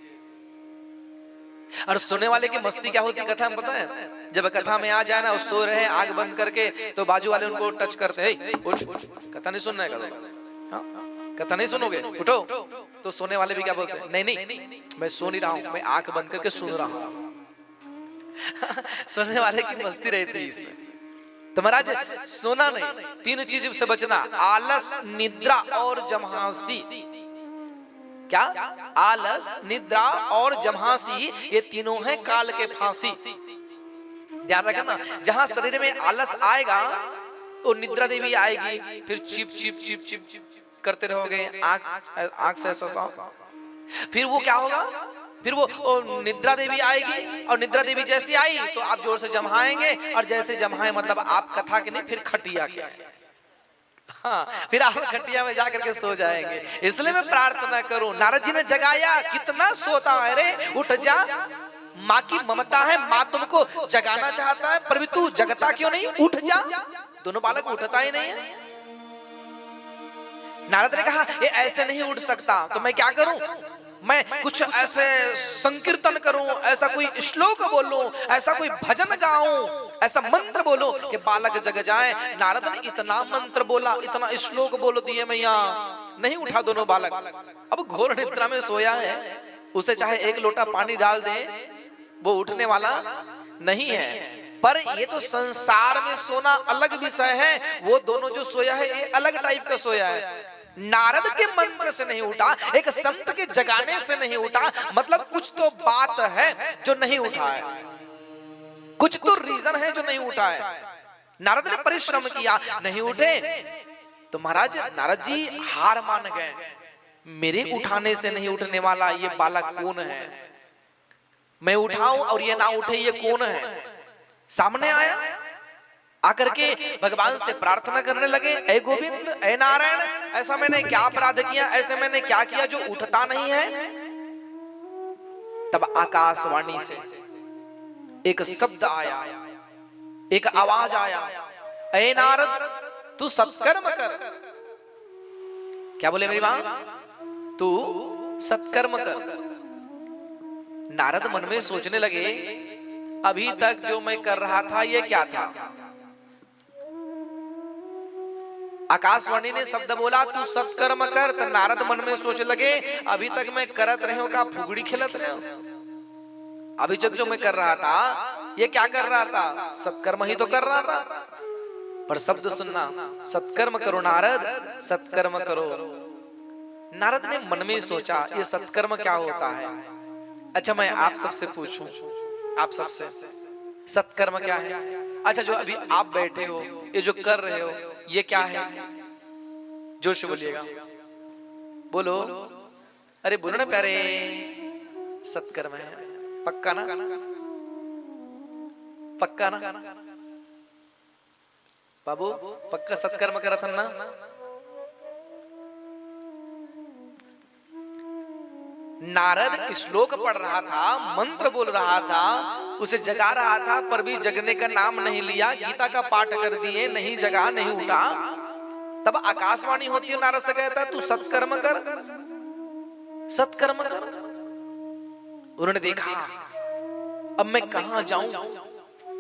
और सोने वाले की मस्ती क्या होती कथा में पता है? जब कथा में आ जाए ना और सो रहे आंख बंद करके तो बाजू वाले उनको टच करते हैं, उठ कथा नहीं सुनना है, कथा नहीं सुनोगे उठो। तो सोने वाले भी क्या बोलते हैं, नहीं नहीं मैं सो नहीं रहा हूं, मैं आंख बंद करके सुन रहा हूं। सोने वाले की मस्ती रहती है इसमें। तो महाराज सोना नहीं, तीन चीज से बचना, आलस, निद्रा और जमहासी। क्या? आलस, निद्रा और जमहासी, ये तीनों हैं काल के फांसी। ध्यान रखना, जहां शरीर में आलस आएगा तो निद्रा देवी आएगी, फिर chip chip chip chip chip करते रहोगे, आंख से ऐसा। फिर वो क्या होगा, फिर वो निद्रा देवी आएगी, और निद्रा देवी जैसी आई तो आप जोर से जमाएंगे, और जैसे जमाए मतलब आप कथा के नहीं फिर खटिया के, हाँ फिर आप खटिया में जाकर के सो जाएंगे। इसलिए मैं प्रार्थना करूं, नारद जी ने जगाया, कितना सोता है रे, उठ जा। माँ की ममता है, माँ तुमको जगाना चाहता है, पर भी तू जगता क्यों नहीं, उठ जा। दोनों बालक उठता ही नहीं है। नारद ने कहा ये ऐसे नहीं उठ सकता, तो मैं क्या करूं? मैं कुछ ऐसे संकीर्तन करूं, ऐसा कोई श्लोक बोलूं, ऐसा कोई भजन गाऊं, ऐसा मंत्र बोलो कि बालक जग जाए। नारद ने इतना मंत्र बोला, इतना श्लोक बोल दिए मैया, नहीं उठा दोनों बालक। अब घोर निद्रा में सोया है, उसे चाहे एक लोटा पानी डाल दे वो उठने वाला नहीं है। पर ये तो संसार में सोना अलग विषय है, वो दोनों जो सोया है ये अलग टाइप का सोया है। नारद के मंत्र से नहीं उठा, एक संत के जगाने से नहीं उठा, मतलब कुछ तो बात है जो नहीं उठा है, कुछ तो रीजन है जो नहीं उठा है। नारद ने परिश्रम किया, नहीं उठे तो महाराज नारद जी हार मान गए, मेरे उठाने से नहीं उठने वाला ये बालक कौन है? मैं उठाऊं और ये ना उठे, ये कौन है? सामने आया, आकर के भगवान से प्रार्थना करने लगे, ऐ गोविंद, ऐ नारायण, ऐसा मैंने क्या अपराध किया, ऐसे मैंने क्या किया जो उठता नहीं है? तब आकाशवाणी से एक शब्द आया, एक आवाज आया, ऐ नारद तू सत्कर्म कर। क्या बोले मेरी मां? तू सत्कर्म कर। नारद मन में सोचने लगे, अभी तक जो मैं कर रहा था ये क्या था? आकाशवाणी ने शब्द बोला तू सत्कर्म कर, तो नारद मन में सोच लगे, अभी तक मैं करत रहे हो का फुगड़ी खेलत रहे हो? अभी तक जो मैं कर रहा था ये क्या कर रहा था? सत्कर्म ही तो कर रहा था। पर शब्द सुनना, सत्कर्म करो नारद, सत्कर्म करो। नारद ने मन में सोचा ये सत्कर्म क्या होता है? अच्छा मैं आप सबसे पूछूं, आप सबसे सत्कर्म क्या है? अच्छा जो अभी आप बैठे हो, ये जो कर रहे हो, ये क्या है? जोर से बोलिएगा, बोलो। अरे बोलो ना प्यारे, सत्कर्म है। पक्का ना? पक्का ना बाबू? पक्का सत्कर्म करा था ना? नारद श्लोक पढ़ रहा था, मंत्र बोल रहा था, उसे जगा रहा था, पर भी जगने का नाम नहीं लिया। गीता का पाठ कर दिए, नहीं जगा, नहीं उठा। तब आकाशवाणी होती है, नारद से कहता तू सत्कर्म कर, सत्कर्म कर। उन्होंने देखा अब मैं कहां जाऊं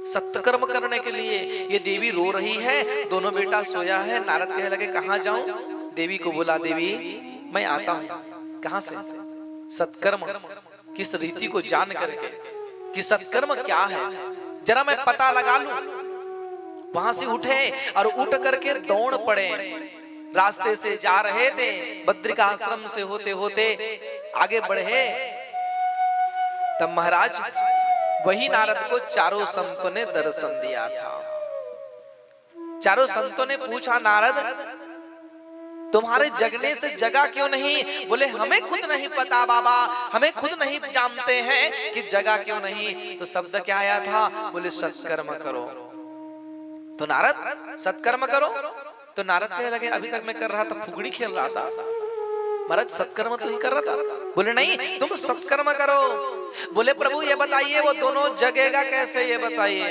सत्कर्म करने के लिए? ये देवी रो रही है, दोनों बेटा सोया है। नारद कहने लगे कहां जाऊं? देवी को बोला, देवी मैं आता हूं। कहां से? सत्कर्म किस रीति को जान करके कि सत्कर्म क्या है जरा मैं पता लगा लूं। वहां से उठे और उठ करके दौड़ पड़े। रास्ते से जा रहे थे, बद्रिका आश्रम से होते होते आगे बढ़े। तब महाराज वही नारद को चारों संतों ने दर्शन दिया था। चारों संतों ने पूछा, नारद तुम्हारे जगने से जगा क्यों नहीं? बोले हमें खुद नहीं पता बाबा, हमें खुद नहीं जानते हैं कि जगा क्यों नहीं। तो शब्द क्या आया था? बोले सत्कर्म करो। तो नारद सत्कर्म करो। तो नारद कहने लगे अभी तक मैं कर रहा था, फुगड़ी खेल रहा था। महाराज सत्कर्म तो ही कर रहा था। बोले नहीं तुम सत्कर्म करो। बोले प्रभु ये बताइए वो दोनों जगेगा कैसे, ये बताइए।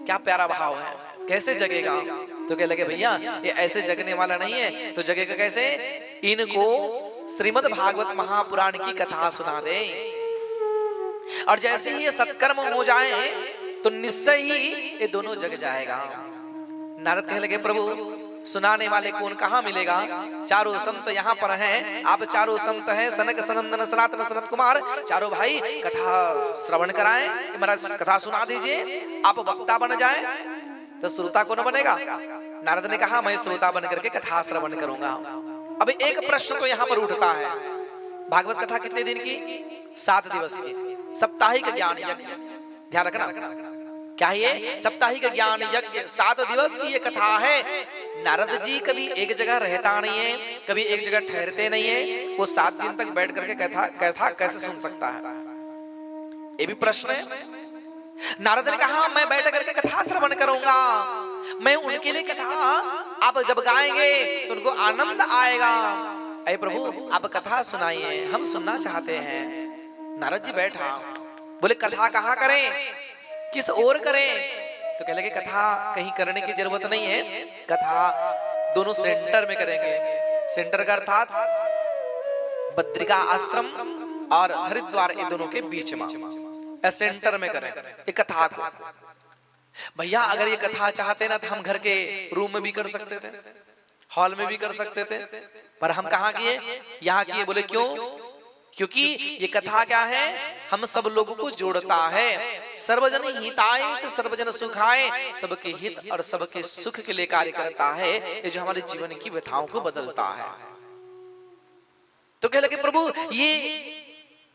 क्या प्यारा भाव है, कैसे जगेगा? तो कह लगे भैया ये ऐसे जगने वाला नहीं है, तो जगेगा कैसे? इनको श्रीमद् भागवत महापुराण की कथा सुना दे, और जैसे ही ये सत्कर्म हो जाए तो निश्चय ही ये दोनों जग जाएगा। नारद कह लगे प्रभु सुनाने वाले कौन, कहाँ मिलेगा? चारों संत यहाँ पर हैं, आप चारों संत हैं, सनक सनंदन सनातन सनत कुमार, चारों भाई कथा श्रवण कराएं। महाराज कथा सुना दीजिए, आप वक्ता बन जाएं तो श्रोता कौन बनेगा? नारद ने कहा मैं श्रोता बन करके कथा श्रवण करूंगा। अब एक प्रश्न तो यहाँ पर उठता है, भागवत कथा कितने दिन की? 7 दिवस की, साप्ताहिक ज्ञान यज्ञ। ध्यान रखना, क्या ये साप्ताहिक ज्ञान यज्ञ 7 दिवस की ये कथा है। नारद जी कभी एक जगह रहता नहीं है, कभी एक जगह ठहरते नहीं है, वो 7 दिन तक बैठ करके कथा कैसे सुन सकता है? ये भी प्रश्न है। नारद ने कहा मैं बैठ करके कथा श्रवण करूंगा, मैं उनके लिए कथा आप जब गाएंगे तो उनको आनंद आएगा। अरे प्रभु आप कथा सुनाइए, हम सुनना चाहते हैं। नारद जी बैठा, बोले कथा कहाँ करें, किस ओर करें? तो कह लगे कथा कहीं करने की जरूरत नहीं है, कथा दोनों सेंटर में करेंगे। सेंटर का अर्थात बद्रिका आश्रम और हरिद्वार इन दोनों के बीच में सेंटर में करें ये कथा को। भैया अगर ये कथा चाहते ना तो हम घर के रूम में भी कर सकते थे, हॉल में भी कर सकते थे, पर हम कहाँ किए? यहाँ किए। बोले क्यों? क्योंकि ये कथा क्या है? हम सब लोगों को जोड़ता है। सर्वजन हिताय च सर्वजन सुखाय, सबके हित और सबके सुख के लिए कार्य करता है। ये जो हमारे जीवन की व्यथाओं को बदलता है। तो कह लगे प्रभु ये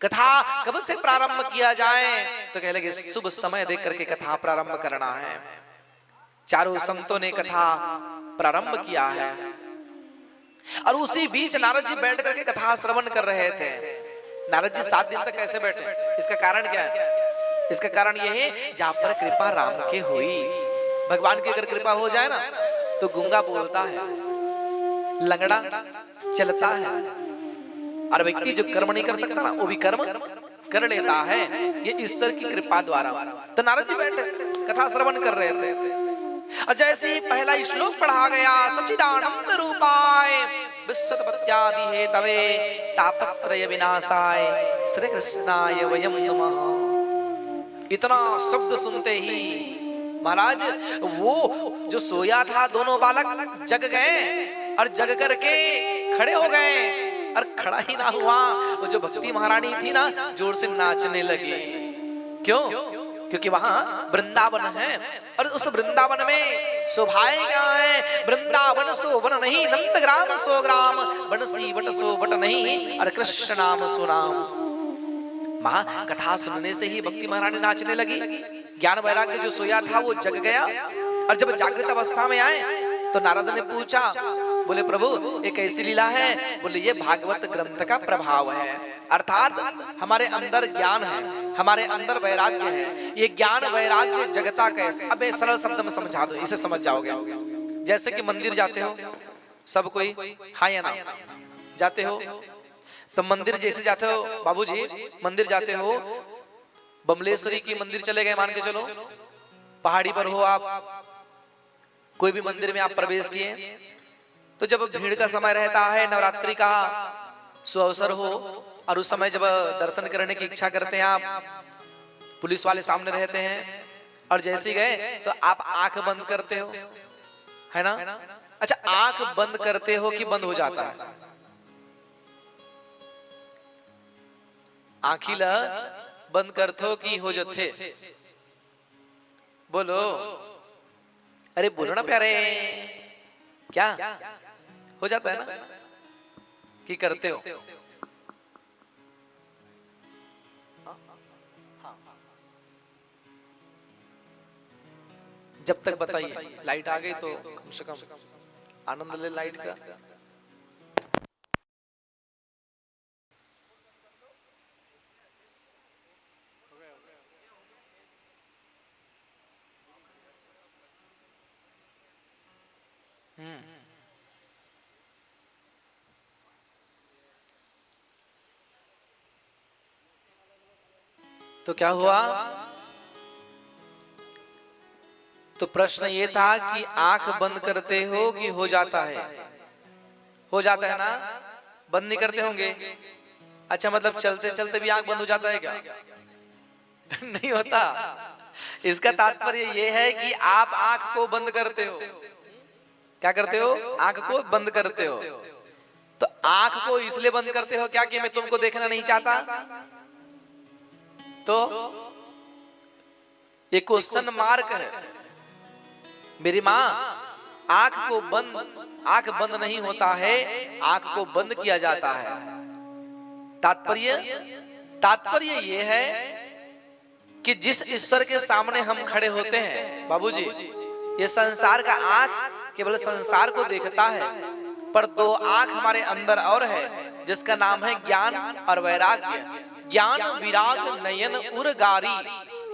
कथा कब से प्रारंभ किया जाए? तो कह लगे शुभ समय देख करके कथा प्रारंभ करना है। चारों संतों ने कथा प्रारंभ किया है और उसी बीच नारद जी बैठ करके कथा श्रवण कर रहे थे। नारद जी 7 दिन तक कैसे बैठे? इसका कारण क्या है? इसका कारण यह है जहां पर कृपा राम के हुई। भगवान की अगर कृपा हो जाए ना तो गूंगा बोलता है, लंगड़ा चलता है, और व्यक्ति जो कर्म नहीं कर सकता ना वो भी कर्म कर लेता है, ये ईश्वर की कृपा द्वारा। तो नारद जी बैठे कथा श्रवण कर रहे थे। और जैसे ही पहला श्लोक पढ़ा गया, सच्चिदानंद रूपाय विश्वोत्पत्त्यादि हेतवे तापत्रय विनाशाय श्री कृष्णाय वयं नमः। इतना शब्द सुनते ही महाराज वो जो सोया था दोनों बालक जग गए और जग करके खड़े हो गए। और खड़ा ही ना हुआ, वो जो भक्ति महारानी थी ना जोर से नाचने लगी। क्यों? क्योंकि वहां वृंदावन है और उस वृंदावन में शोभाएं क्या है? वृंदावन सो वन नहीं, नंद ग्राम सो ग्राम, बनसी वट सो वट नहीं, और कृष्ण नाम सो नाम। मां कथा सुनने से ही भक्ति महारानी नाचने लगी। ज्ञान वैराग्य जो सोया था वो जग गया। और जब जागृत अवस्था में आए तो नारद ने पूछा, बोले प्रभु ये कैसी लीला है? बोले ये भागवत ग्रंथ का प्रभाव है, अर्थात हमारे अंदर ज्ञान है, हमारे अंदर वैराग्य है। ये ज्ञान वैराग्य जगता कैसे? अब मैं सरल शब्द में समझा दो, इसे समझ जाओगे। जैसे कि मंदिर जाते हो सब कोई, हाँ या ना? जाते हो तो मंदिर जैसे जाते हो, बाबूजी मंदिर जाते हो, बमलेश्वरी की मंदिर चले गए मान के चलो, पहाड़ी पर हो आप, कोई भी मंदिर में आप प्रवेश किए, तो जब भीड़ का समय रहता है, नवरात्रि का सुअवसर हो, और उस समय जब दर्शन करने की इच्छा करते हैं आप, पुलिस वाले सामने रहते हैं, और जैसे गए तो आप आंख बंद करते हो, है ना? अच्छा, आंख बंद करते हो कि बंद हो जाता है? आखिला बंद करते हो कि हो जाते? बोलो, अरे बोलो ना प्यारे, क्या हो जाता है ना कि करते हो? जब तक बताइए लाइट आ गई तो कम से कम आनंद ले लाइट का। तो क्या हुआ? तो प्रश्न ये था कि आंख बंद करते हो कि हो जाता है? हो जाता है ना? बंद नहीं करते होंगे? अच्छा, मतलब चलते चलते भी आंख बंद हो जाता है क्या? नहीं होता। इसका तात्पर्य ये है कि आप आंख को बंद करते हो। क्या करते हो? आंख को बंद करते हो। तो आंख को इसलिए बंद करते हो क्या कि मैं तुमको देखना नहीं चाहता? तो ये क्वेश्चन मार्क है। मेरी माँ, आंख बंद नहीं होता है, आंख को बंद किया जाता है। तात्पर्य ये है कि जिस ईश्वर के सामने हम खड़े होते हैं बाबूजी, ये संसार का आंख केवल संसार को देखता है, पर दो आंख हमारे अंदर और है जिसका नाम है ज्ञान और वैराग्य। ज्ञान विराग नयन उरगारी,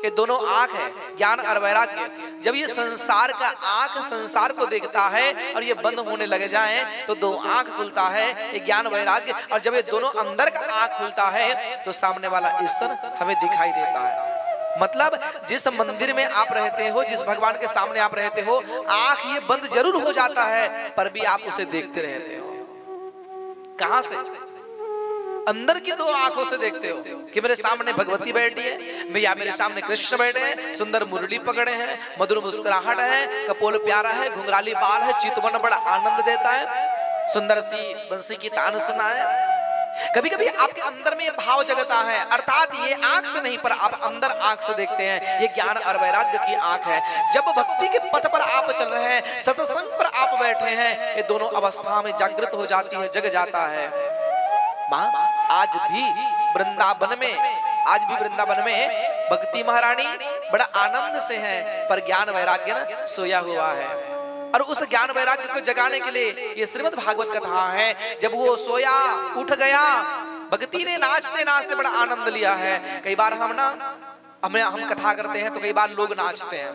ये दोनों आंख है, ज्ञान और वैराग्य। जब ये संसार का आंख संसार को देखता है और ये बंद होने लगे जाए तो दो आंख खुलता है, ये ज्ञान वैराग्य। और जब ये दोनों अंदर का आंख खुलता है तो सामने वाला ईश्वर हमें दिखाई देता है। मतलब जिस मंदिर में आप रहते हो, जिस भगवान के सामने आप रहते हो, आंख ये बंद जरूर हो जाता है पर भी आप उसे देखते रहते हो। कहां से? अंदर की दो आंखों से देखते हो कि मेरे सामने भगवती बैठी है, भैया मेरे सामने कृष्ण बैठे हैं, सुंदर मुरली पकड़े हैं, मधुर मुस्कुराहट है, कपोल प्यारा है, घुंघराली बाल है, चितवन बड़ा आनंद देता है, सुंदर सी बंसी की तान सुना है। कभी कभी आपके अंदर में ये भाव जगता है, अर्थात ये आंख से नहीं पर आप अंदर आंख से देखते हैं। ये ज्ञान और वैराग्य की आंख है। जब भक्ति के पथ पर आप चल रहे हैं, सत्संग पर आप बैठे हैं, ये दोनों अवस्था में जागृत हो जाती है, जग जाता है। मां, आज भी वृंदावन में भक्ति महारानी बड़ा आनंद से है, पर ज्ञान वैराग्य ना सोया हुआ है। और उस ज्ञान वैराग्य को जगाने के लिए ये श्रीमद् भागवत कथा है। जब वो सोया उठ गया, भक्ति ने नाचते नाचते बड़ा आनंद लिया है। कई बार हम कथा करते हैं तो कई बार लोग नाचते हैं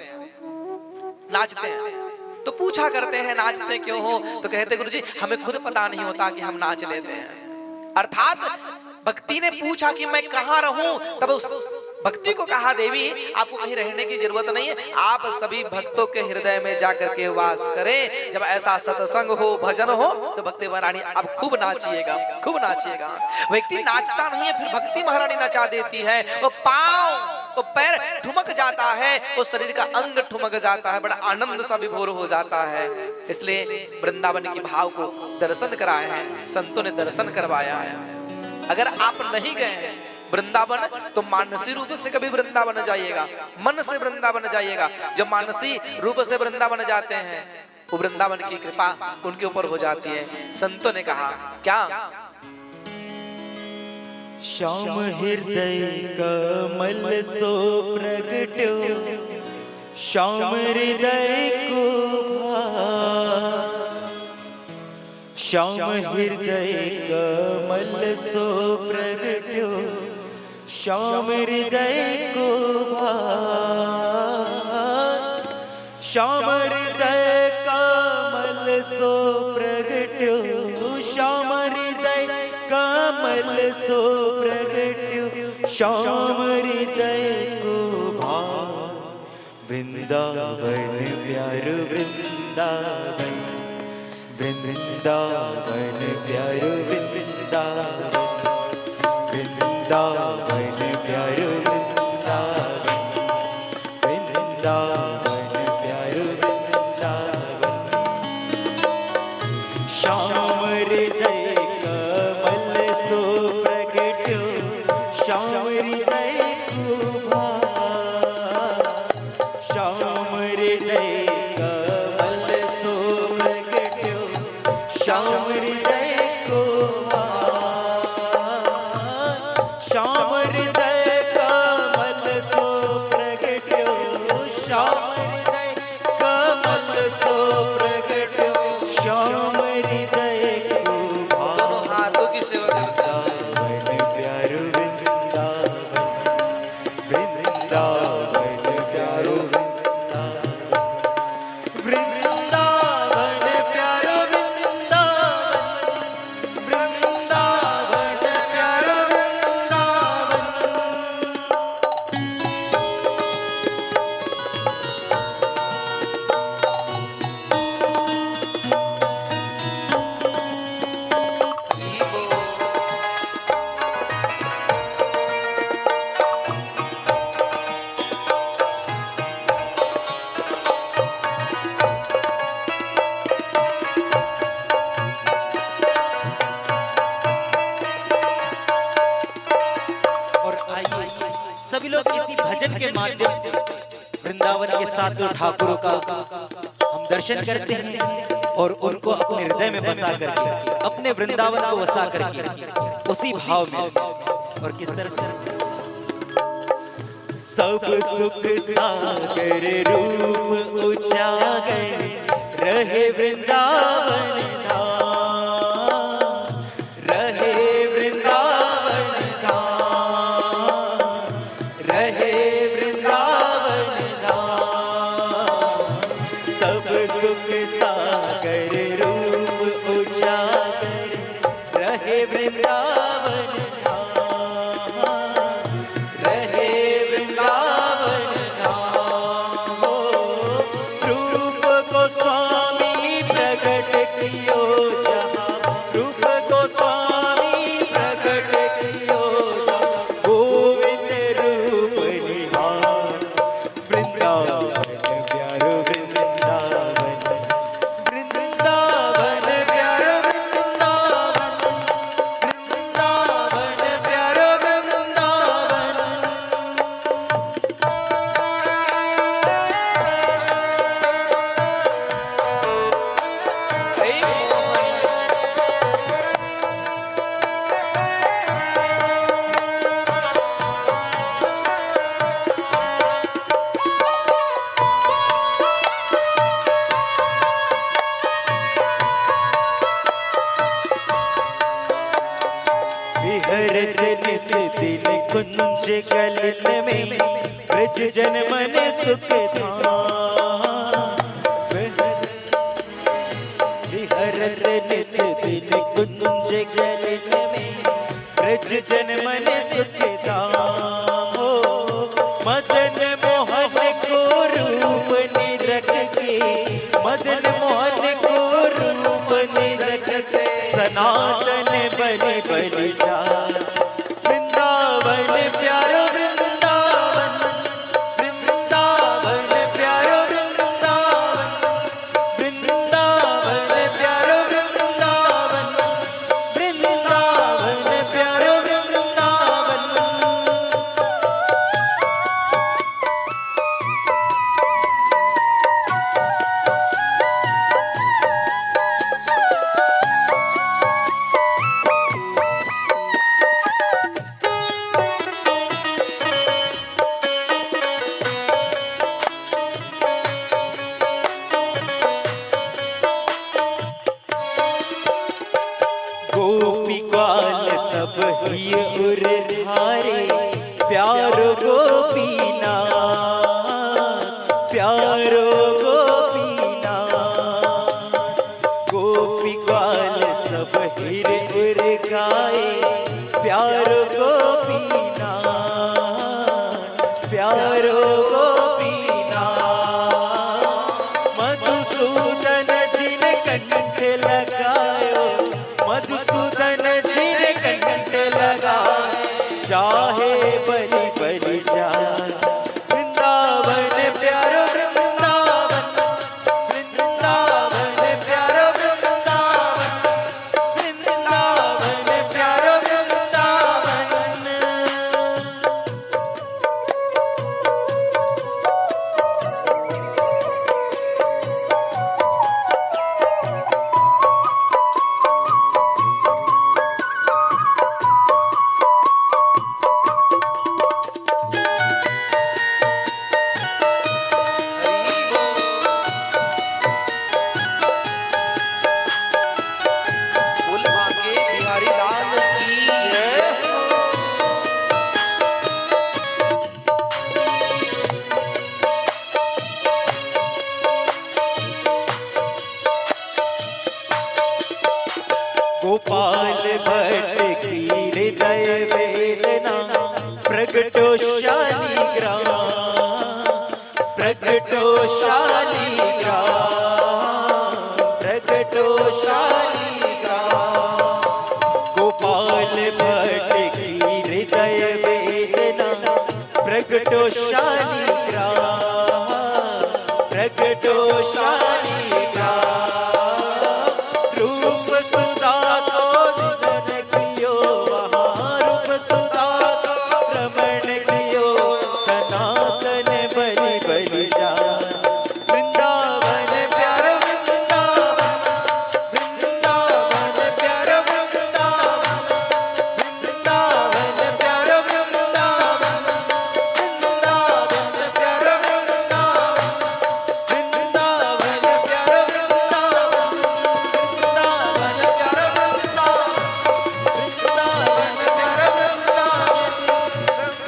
तो पूछा करते हैं नाचते क्यों हो? तो कहते गुरुजी हमें खुद पता नहीं होता कि हम नाच लेते हैं। अर्थात भक्ति ने पूछा कि मैं कहां रहूं, तब उस भक्ति को कहा देवी आपको कहीं रहने की जरूरत नहीं है, आप सभी भक्तों के हृदय में जाकर के वास करें। जब ऐसा सत्संग हो, भजन हो, तो भक्ति महारानी आप खूब नाचिएगा, खूब नाचिएगा। व्यक्ति नाचता नहीं है, फिर भक्ति महारानी नचा देती है। वो पाँव, वो पैर ठुमक जाता है, वो शरीर का अंग ठुमक जाता है, बड़ा आनंद सा विभोर हो जाता है। इसलिए वृंदावन की भाव को दर्शन कराए हैं, संतों ने दर्शन करवाया है। अगर आप नहीं गए हैं वृंदावन, तो मानसी रूप से कभी वृंदावन जाइएगा, मन से वृंदावन जाइएगा। जब मानसी रूप से वृंदावन जाते हैं, वो वृंदावन की कृपा उनके ऊपर हो जाती है। संतों ने कहा क्या, श्याम हृदय कमल सो प्रगट्यो, श्याम हृदय को भाव, श्याम हृदय कमल सो प्रगट्यो, श्याम हृदय को भाव, श्याम हृदय कमल सो प्रगट्यो, श्याम हृदय कमल सो प्रगट्यो, श्याम हृदय को भाव, वृंदावन प्यारो वृंदावन, वृंदावन प्यारो वृंदावन, वृंदावन प्यारो वृंदावन, वृंदावन प्यारो वृंदावन, श्याम हृदय कमल सो प्रगट्यो, श्याम हृदय को भाव, श्याम हृदय कमल सो प्रगट्यो, श्याम हृदय को भाव, श्याम हृदय कमल सो प्रगट्यो, श्याम हृदय कमल सो प्रगट्यो, श्याम हृदय को भाव, दोनों हाथों की सेवा करता है। वृंदावन प्यारो वृंदावन, वृंदावन प्यारो वृंदावन, वृंदावन प्यारो वृंदावन, वृंदावन प्यारो वृंदावन। और आइए सभी लोग इसी भजन के माध्यम से वृंदावन के सातों ठाकुरों का हम दर्शन करते हैं और उनको अपने हृदय में बसा करके, अपने वृंदावन को बसा करके उसी भाव में। और किस तरह से सब सुख सागर रूप उजागर रहे वृंदावन धाम, रहे वृंदावन धाम, रहे वृंदावन धाम, सब सुख सागर रूप उजागर रहे वृंदावन धाम, रहे वृंदावन धाम। रूप को स्वामी प्रकट कियो जहाँ, रूप को स्वामी प्रकट कियो जहाँ, गोविंद रूप निहार, वृंदावन प्यारो वृंदावन, वृंदावन प्यारो वृंदावन, वृंदावन प्यारो वृंदावन। हे मोहन, विहरत निस दिन कुंज गलित में, ब्रज जन मन सुख धाम। विहरत निस दिन कुंज गलित में, ब्रज जन मन सुख धाम। बलि बलि जान। वृंदावन प्यारो वृंदावन, वृंदावन प्यारो वृंदावन, वृंदावन प्यारो वृंदावन, वृंदावन प्यारो वृंदावन। गोपिकाल सब ही उर धारे, प्यारो गोपीना, प्यारो गोपीना। गोपिकाल सब हिर उर गाए, प्यारो गोपीना, प्यारो गोपीना। मधुसूदन जिन कंठ लगायो, मधुसूदन जिन कंठ लगाए, चाहे बलि बलि जान। वृंदावन प्यारो वृंदावन, वृंदावन प्यारो वृंदावन, वृंदावन प्यारो वृंदावन। बोल बांके बिहारी लाल की जय। गोपाल भट्ट की हृदय वेदना, प्रगटो शालिग्राम, प्रगटो शालिग्राम, प्रगटो शालिग्राम। गोपाल भट्ट की हृदय वेदना, प्रगटो शालिग्राम, प्रगटो शालिग्राम। रूप सुधा को निधन कियो वहाँ, रूप सुधा को रमण कियो, सनातन बलि बलि जान। वृंदावन प्यारो वृंदावन, वृंदावन प्यारो वृंदावन, वृंदावन प्यारो वृंदावन, वृंदावन प्यारो वृंदावन, वृंदावन प्यारो वृंदावन, वृंदावन प्यारो वृंदावन,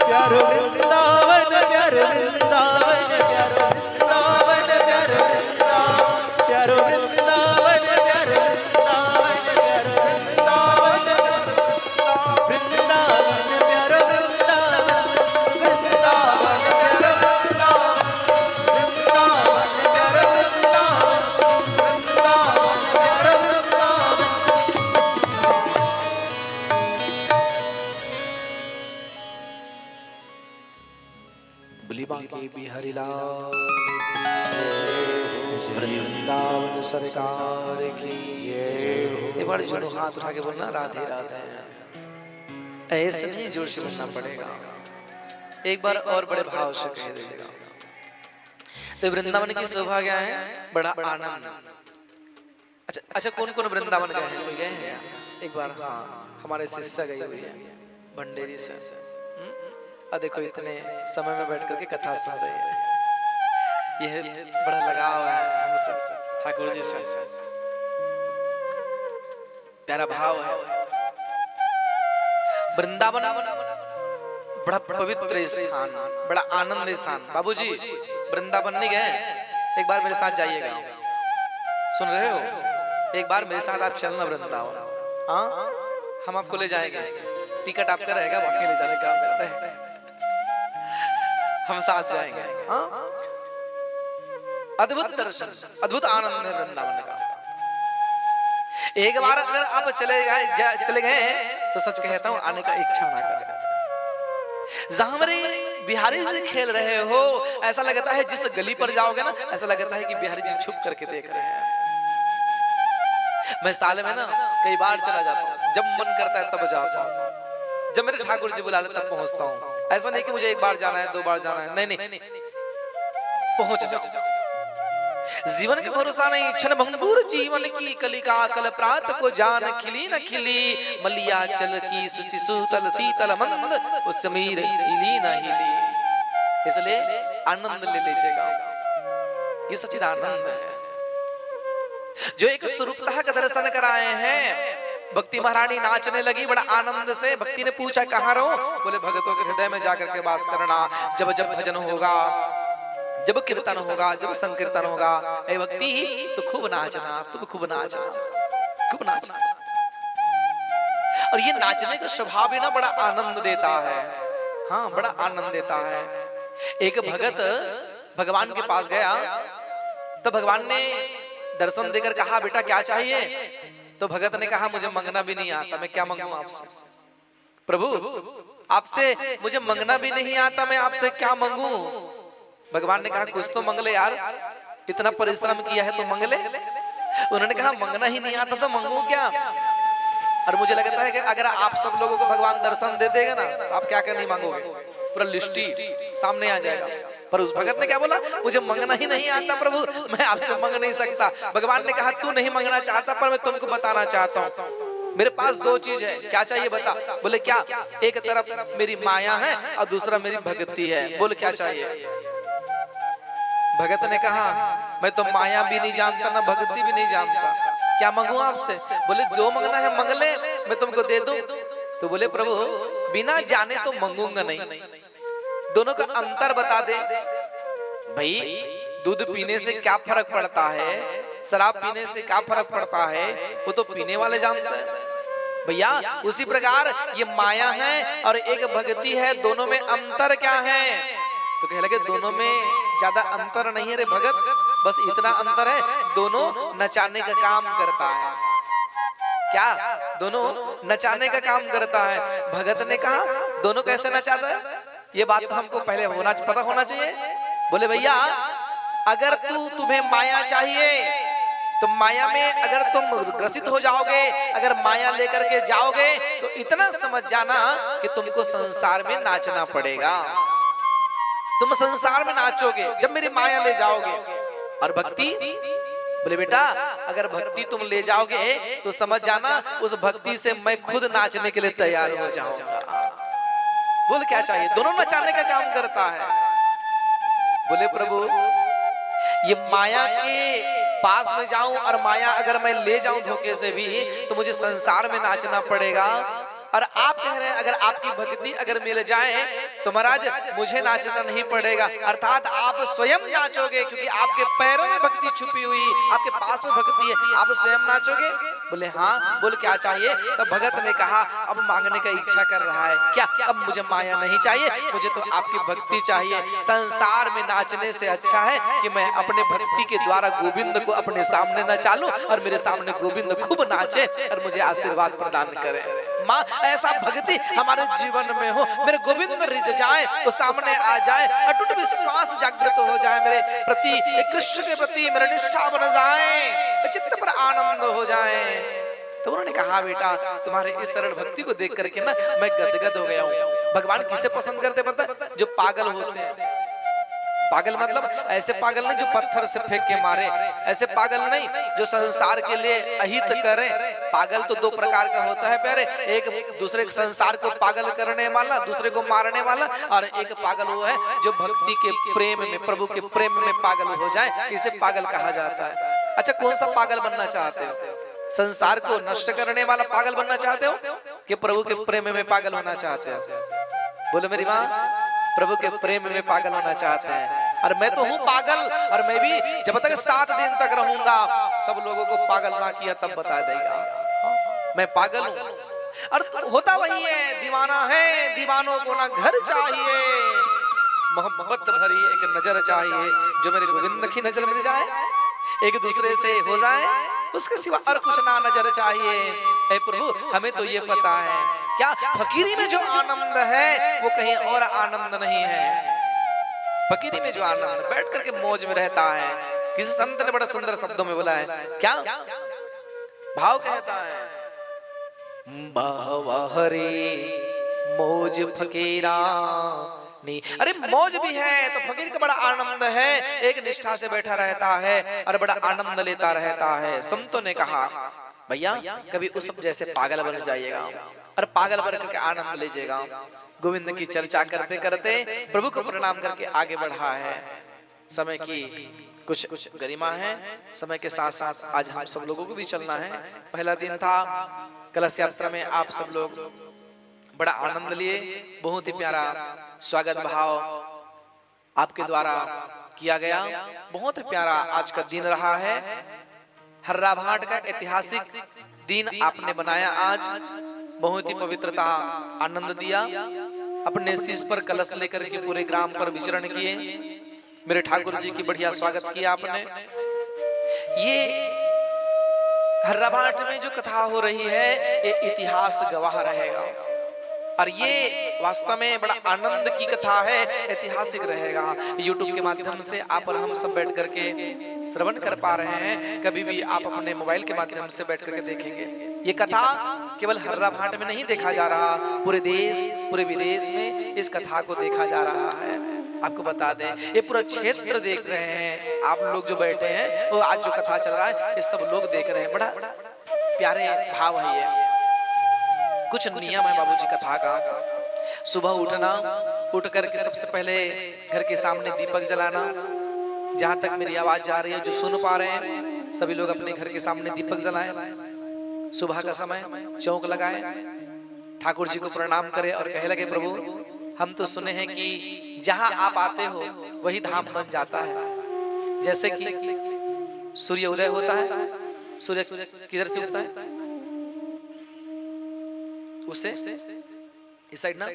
प्यारो वृंदावन, प्यारो वृंदावन, प्यारो वृंदावन, प्यारो वृंदावन, प्यारो वृंदावन, प्यारो वृंदावन, प्यारो वृंदावन, वृंदावन प्यारो वृंदावन, वृंदावन प्यारो वृंदावन, वृंदावन प्यारो वृंदावन, वृंदावन प्यारो वृंदावन। बोली बांके बिहारी लाल की जय। वृंदावन सरकार की जय। एक बार जोड़ो हाथ उठा के बोलना राधे राधे। ऐसे नहीं जोर से बोलना पड़ेगा, एक बार और बड़े भाव से कह दीजिएगा। तो वृंदावन की शोभा क्या है? बड़ा आनंद। अच्छा अच्छा, कौन कौन वृंदावन गए हैं? कोई गए हैं क्या? एक बार हाँ, हमारे शिष्य गई हुई है भंडेरी से। देखो इतने समय में बैठ करके कथा सुन रही है, यह बड़ा लगाव है हमसे ठाकुर जी से, प्यारा भाव है। वृंदावन बड़ा पवित्र स्थान, बड़ा आनंद स्थान। बाबूजी वृंदावन नहीं गए? एक बार मेरे साथ जाइएगा, सुन रहे हो? एक बार मेरे साथ आप चलना वृंदावन। हाँ, हम आपको ले जाएंगे, टिकट आपका रहेगा, बाकी ले जाने का मेरा रहेगा। हम साथ जाएंगे। हाँ, अद्भुत दर्शन, अद्भुत आनंद है वृंदावन का। एक बार अगर आप चले गए तो सच कहता हूं आने का इच्छा ना करें। जहां मेरे बिहारी जी खेल रहे हो, ऐसा लगता है जिस गली पर जाओगे ना, ऐसा लगता है कि बिहारी जी छुप करके देख रहे हैं। मैं साल में ना कई बार चला जाता हूँ, जब मन करता है तब जाता हूँ, जब मेरे ठाकुर जी बुला ले तब पहुंचता हूँ। ऐसा नहीं कि मुझे एक बार जाना है, 2 बार जाना है, नहीं नहीं, पहुंच जाओ। जीवन का भरोसा नहीं, क्षण भंगुर जीवन की कलिका, कल प्रात को जान खिली न खिली, मलिया चल की सुचि सुतल शीतल मंद, उस समीर हिली न हिली। इसलिए आनंद ले लीजिएगा, ये सच्चिदानंद है जो एक स्वरूपतः का दर्शन कराए हैं। भक्ति महारानी नाचने लगी बड़ा आनंद से। भक्ति ने पूछा कहाँ रहो? बोले भगतों के हृदय में जाकर के वास करना। जब जब भजन होगा, जब कीर्तन होगा, जब संकीर्तन होगा, ए भक्ति तो खूब नाचना, तुम खूब नाचना, खूब नाचना। और ये नाचने का स्वभाव भी ना बड़ा आनंद देता है। हाँ, बड़ा आनंद देता है। एक भगत भगवान के पास गया तो भगवान ने दर्शन देकर कहा बेटा क्या चाहिए? तो भगत ने कहा मुझे मंगना भी नहीं आता, मैं क्या मांगू आपसे? प्रभु आपसे मुझे मंगना भी नहीं आता, मैं आपसे क्या मांगू? भगवान ने कहा कुछ तो मंग ले यार, इतना परिश्रम किया है तो मंग ले। उन्होंने कहा मंगना ही नहीं आता तो मंगू क्या? और मुझे लगता है कि अगर आप सब लोगों को भगवान दर्शन दे देगा ना, आप क्या क्या नहीं मांगोगे, पूरा लिस्ट ही सामने आ जाएगा। पर उस भगत ने क्या बोला? मुझे मंगना ही नहीं आता प्रभु, मैं आपसे मांग नहीं सकता। भगवान ने कहा तू नहीं मांगना चाहता, पर मैं तुमको बताना चाहता हूँ, मेरे पास 2 चीज है, क्या चाहिए बता? बोले क्या? एक तरफ मेरी माया है और दूसरा मेरी भक्ति है। बोले क्या चाहिए? भगत ने कहा मैं तो माया भी नहीं जानता ना भक्ति भी नहीं जानता, क्या मांगू आपसे? बोले जो मांगना है मांग ले, मैं तुमको दे दूं। तो बोले प्रभु बिना जाने तो मांगूंगा नहीं, दोनों का अंतर बता दे। भाई दूध पीने से क्या फर्क पड़ता है, शराब पीने से क्या फर्क पड़ता है, वो तो पीने वाले जानते हैं भैया। उसी प्रकार ये माया है और एक भक्ति है, दोनों में अंतर क्या है? तो कह लगे दोनों में ज्यादा अंतर नहीं है रे भगत, बस इतना अंतर है दोनों नचाने का काम करता है। क्या? दोनों नचाने का काम करता है। भगत ने कहा दोनों कैसे नचाता है? ये बात तो हमको पहले पता होना चाहिए। बोले भैया अगर तुम्हें माया चाहिए तो माया में अगर तुम ग्रसित हो जाओगे, अगर माया लेकर के जाओगे तो इतना समझ जाना कि तुमको संसार में नाचना पड़ेगा, तुम संसार में नाचोगे जब मेरी माया ले जाओगे। और भक्ति? बोले बेटा अगर भक्ति तुम ले जाओगे तो समझ जाना उस भक्ति से मैं खुद नाचने के लिए तैयार हो जाऊंगा। बोले क्या चाहिए? दोनों नचाने का काम करता है। बोले प्रभु ये माया के पास में जाऊं और माया अगर मैं ले जाऊं धोखे से भी तो मुझे संसार में नाचना पड़ेगा। और आप कह रहे हैं अगर आपकी भक्ति अगर मिल जाए तो महाराज मुझे नाचना नहीं पड़ेगा, अर्थात आप स्वयं नाचोगे क्योंकि आपके पैरों में भक्ति छुपी हुई, आपके पास में भक्ति है, आप स्वयं नाचोगे। बोले हाँ। बोले क्या चाहिए? तब भगत ने कहा अब मांगने का इच्छा कर रहा है क्या? अब मुझे माया नहीं चाहिए, मुझे तो आपकी भक्ति चाहिए। संसार में नाचने से अच्छा है कि मैं अपने भक्ति के द्वारा गोविंद को अपने सामने नचा लूं और मेरे सामने गोविंद खूब नाचे और मुझे आशीर्वाद प्रदान करे। माँ ऐसा भक्ति हमारे जीवन में हो, मेरे गोविंद रिझ जाए, वो सामने आ जाए, अटूट विश्वास जागृत हो जाए मेरे प्रति, कृष्ण के प्रति मेरा निष्ठा बन जाए, चित्त पर आनंद हो जाए। तो उन्होंने कहा बेटा तुम्हारे इस सरल भक्ति को देख करके ना मैं गदगद हो गया हूँ। भगवान किसे पसंद करते पता? जो पागल होते हैं। पागल मतलब ऐसे पागल नहीं जो पत्थर से फेंक के मारे, ऐसे पागल नहीं जो संसार के लिए अहित करे। पागल तो 2 प्रकार का होता है प्यारे, एक दूसरे के संसार को पागल करने वाला, दूसरे को मारने वाला, और एक पागल वो है जो भक्ति के प्रेम में, प्रभु के प्रेम में पागल हो जाए, इसे पागल कहा जाता है। अच्छा कौन सा पागल बनना चाहते हो? संसार को नष्ट करने वाला पागल बनना चाहते हो कि प्रभु के प्रेम में पागल होना चाहते हो? बोले मेरी माँ प्रभु के प्रेम में पागल होना चाहते हैं। और मैं तो हूँ पागल, और मैं भी जब तक 7 दिन तक रहूंगा सब लोगों को पागल ना किया तब बता देगा मैं पागल हूँ। और होता वही है, दीवाना है दीवानों को ना घर चाहिए, मोहब्बत भरी एक नजर चाहिए जो मेरे गोविंद की नजर में जाए, एक दूसरे से हो जाए उसके सिवा और कुछ ना नजर चाहिए। हे प्रभु हमें तो ये पता है, क्या फकीरी में जो आनंद है वो कहीं और आनंद नहीं है। फकीरी में जो आनंद बैठ करके मौज में रहता है, किसी संत ने बड़ा सुंदर शब्दों में बोला है, क्या भाव कहता है, वाह रे मौज फकीरा नहीं। अरे मौज भी है तो फकीर का बड़ा आनंद है, एक निष्ठा से बैठा रहता है और बड़ा आनंद लेता रहता है। संतों ने कहा भैया कभी उस जैसे पागल बन जाइएगा और पागल बन करके आनंद लीजिएगा। गोविंद की चर्चा करते करते प्रभु को प्रणाम करके आगे बढ़ा है। समय की कुछ गरिमा है, समय के साथ साथ आज हम सब लोगों को भी चलना है। पहला दिन था कलश यात्रा में, आप सब लोग बड़ा आनंद लिए, बहुत ही प्यारा स्वागत भाव आपके द्वारा किया गया, बहुत ही प्यारा आज का दिन रहा है। हर्रा भाट का ऐतिहासिक दिन आपने बनाया आज, बहुत ही पवित्रता आनंद दिया। अपने शीश पर कलश लेकर के पूरे ग्राम पर विचरण किए, मेरे ठाकुर जी की बढ़िया स्वागत किया आपने। ये हर्रा भाट में जो कथा हो रही है ये इतिहास गवाह रहेगा और ये वास्तव में बड़ा आनंद की कथा है, ऐतिहासिक रहेगा। YouTube के माध्यम से आप और हम सब बैठ करके श्रवण कर पा रहे हैं, कभी भी आप अपने मोबाइल के माध्यम से बैठ करके देखेंगे। ये कथा केवल हर्रा भाट में नहीं देखा जा रहा, पूरे देश पूरे विदेश में इस कथा को देखा जा रहा है। आपको बता दें ये पूरा क्षेत्र देख रहे हैं, आप लोग जो बैठे हैं वो आज जो कथा चल रहा है ये सब लोग देख रहे हैं। बड़ा प्यारे भाव है ये। कुछ नियम है बाबूजी कथा का। सुबह उठना, उठ करके सबसे पहले घर के सामने दीपक जलाना। जहां तक मेरी आवाज जा रही है, जो सुन पा रहे हैं सभी लोग अपने घर के सामने दीपक जलाएं। सुबह का समय चौक लगाएं, ठाकुर जी को प्रणाम करें और कहे लगे प्रभु हम तो सुने हैं कि जहां आप आते हो वही धाम बन जाता है। जैसे कि सूर्य उदय होता है, सूर्य किधर से उगता है? उससे इस साइड ना।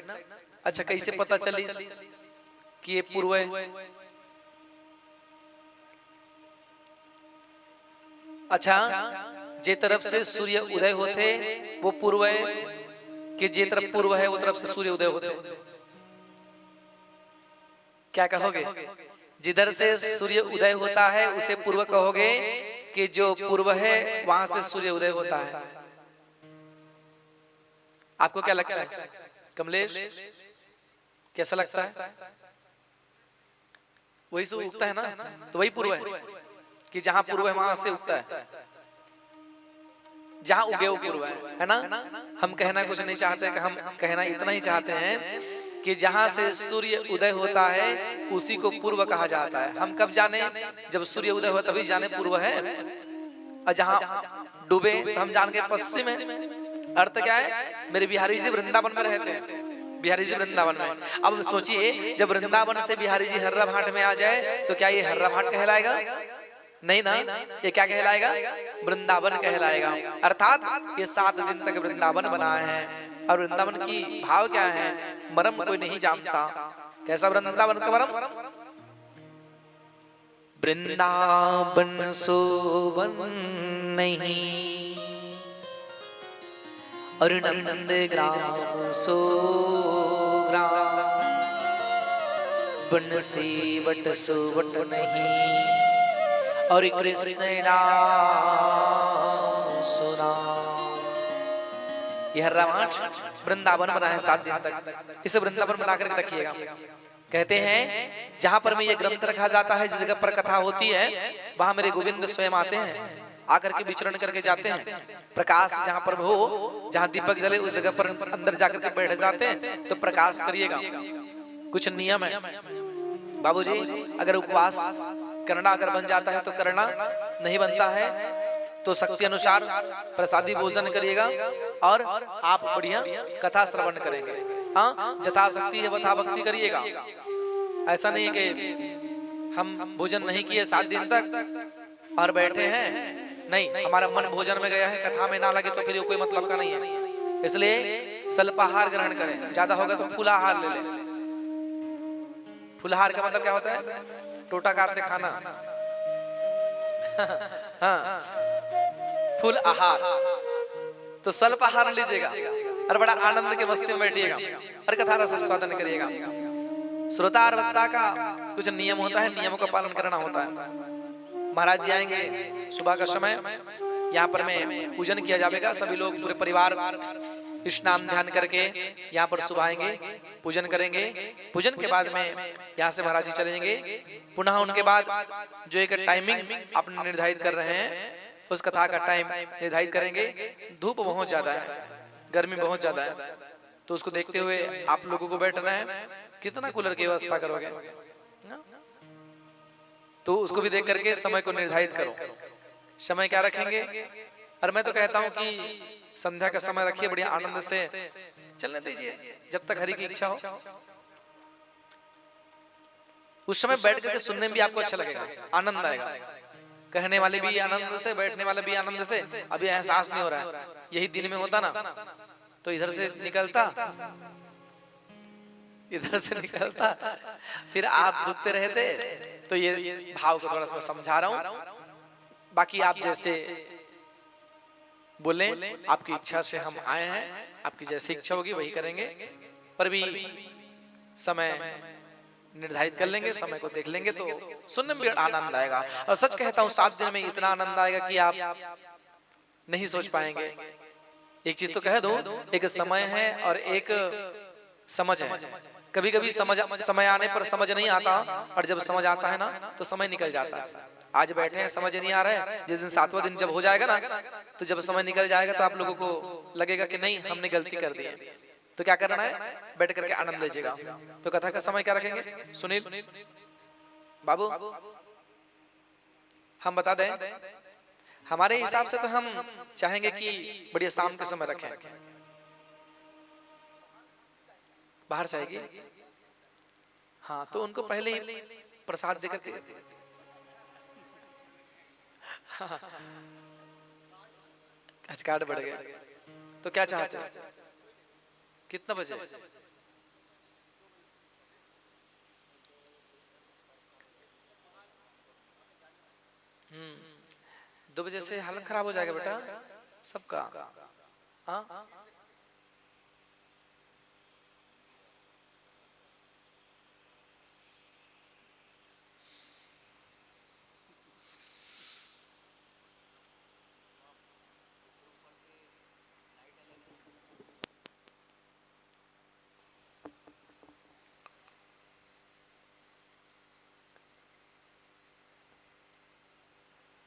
अच्छा कैसे पता चली कि ये पूर्व है? अच्छा जे तरफ से सूर्य उदय होते वो पूर्व है कि जे तरफ पूर्व है वो तरफ से सूर्य उदय होते? क्या कहोगे? जिधर से सूर्य उदय होता है उसे पूर्व कहोगे कि जो पूर्व है वहां से सूर्य उदय होता है? आपको क्या लगता है कमलेश, कैसा लगता है? वही से उगता है ना, तो वही पूर्व है कि जहां पूर्व है वहां से उगता है, जहां उगे वो पूर्व है ना। हम कहना कुछ नहीं चाहते, हम कहना इतना ही चाहते हैं कि जहां से सूर्य उदय होता है उसी को पूर्व कहा जाता है। हम कब जाने? जब सूर्य उदय हो तभी जाने पूर्व है, और जहां डूबे तो हम जान के पश्चिम है। अर्थ क्या है? मेरे बिहारी जी वृंदावन में रहते हैं, बिहारी जी वृंदावन में। अब सोचिए जब वृंदावन से बिहारी जी हर्रा भाट में आ जाए तो क्या ये हर्रा भाट कहलाएगा? नहीं ना, ये क्या कहलाएगा? वृंदावन कहलाएगा। अर्थात ये 7 दिन तक वृंदावन बना है। और वृंदावन की भाव क्या है? मरम कोई नहीं जानता। कैसा वृंदावन का मरम? वृंदावन सोवन नहीं और नंद ग्राम सो ग्राम, बन से बट सो बट नहीं और कृष्ण नाम सुना। यह रामायण वृंदावन बना है 7 दिन तक, इसे वृंदावन बना करके रखिएगा। कहते हैं जहां पर में ये ग्रंथ रखा जाता है, जिस जगह पर कथा होती है वहां मेरे गोविंद स्वयं आते हैं, आकर के विचरण करके जाते हैं। प्रकाश जहां पर हो, जहां दीपक जले उस जगह पर अंदर जाकर के बैठ जाते हैं, तो प्रकाश करिएगा। कुछ नियम है बाबूजी, अगर उपवास करना अगर बन जाता है तो करना, नहीं बनता है तो शक्ति अनुसार प्रसादी भोजन करिएगा और आप बढ़िया कथा श्रवण करेंगे। हाँ, यथाशक्ति यथा भक्ति करिएगा। ऐसा नहीं कि हम भोजन नहीं किए 7 दिन तक और बैठे हैं, नहीं, हमारा मन भोजन में गया है, कथा में ना लगे तो फिर कोई मतलब का नहीं है। इसलिए स्वल्पाहार ग्रहण करें, ज्यादा होगा तो फूलाहार ले लें। फूलाहार का मतलब क्या होता है? टोटा काटते खाना। हाँ, फुल आहार, तो स्वल्प आहार लीजिएगा और बड़ा आनंद के मस्ती में बैठिएगा और कथा रस स्वादन करिएगा। श्रोता और वक्ता का कुछ नियम होता है, नियमों का पालन करना होता है। महाराज जी आएंगे सुबह का समय, यहाँ पर में पूजन किया जाएगा। सभी लोग पूरे परिवार स्नान ध्यान करके यहाँ पर सुबह आएंगे, पूजन करेंगे। पूजन के बाद में यहाँ से महाराज जी चलेंगे। पुनः उनके बाद जो एक टाइमिंग आपने निर्धारित कर रहे हैं, उस कथा का टाइम निर्धारित करेंगे। धूप बहुत ज्यादा है, गर्मी बहुत ज्यादा है, तो उसको देखते हुए आप लोगों को बैठना है। कितना कूलर की व्यवस्था करोगे, तो उसको भी देख करके समय को निर्धारित करो। समय क्या रखेंगे? और मैं तो कहता हूं कि संध्या का समय रखिए, बढ़िया आनंद से चलने दीजिए जब तक हरि की इच्छा हो। उस समय बैठ करके सुनने में भी आपको अच्छा लगेगा, आनंद आएगा। कहने वाले भी आनंद से, बैठने वाले भी आनंद से। अभी एहसास नहीं हो रहा है, यही दिन में होता ना तो इधर से निकलता, इधर से निकलता, फिर आप दुखते रहते। तो ये भाव को थोड़ा सा समझा रहा हूं। बाकी आप जैसे बोले, आपकी इच्छा से हम आए हैं, आपकी जैसी इच्छा होगी वही करेंगे। पर भी समय निर्धारित कर लेंगे, समय को देख लेंगे तो सुनने में भी आनंद आएगा। और सच कहता हूँ 7 दिन में इतना आनंद आएगा कि आप नहीं सोच पाएंगे। एक चीज तो कह दो, एक समय है और एक समझ है। कभी कभी समय आने पर समझ नहीं आता, और जब समझ आता है ना तो समय निकल जाता है। आज बैठे हैं, समझ नहीं आ रहा है, जिस दिन 7वां दिन जब हो जाएगा ना, तो जब समय निकल जाएगा तो आप लोगों को लगेगा कि नहीं, हमने गलती कर दी है। तो क्या करना है? बैठ करके आनंद लीजिएगा। तो कथा का समय क्या रखेंगे? सुनील बाबू हम बता दें, हमारे हिसाब से तो हम चाहेंगे कि बढ़िया शाम के समय रखें। बाहर से आएगी, हाँ, तो उनको पहले ही प्रसाद देकर आज कार्ड बढ़ गया। तो क्या चाहते हैं? कितना बजे? हम्म, 2 बजे से हालत खराब हो जाएगा बेटा सबका। हाँ,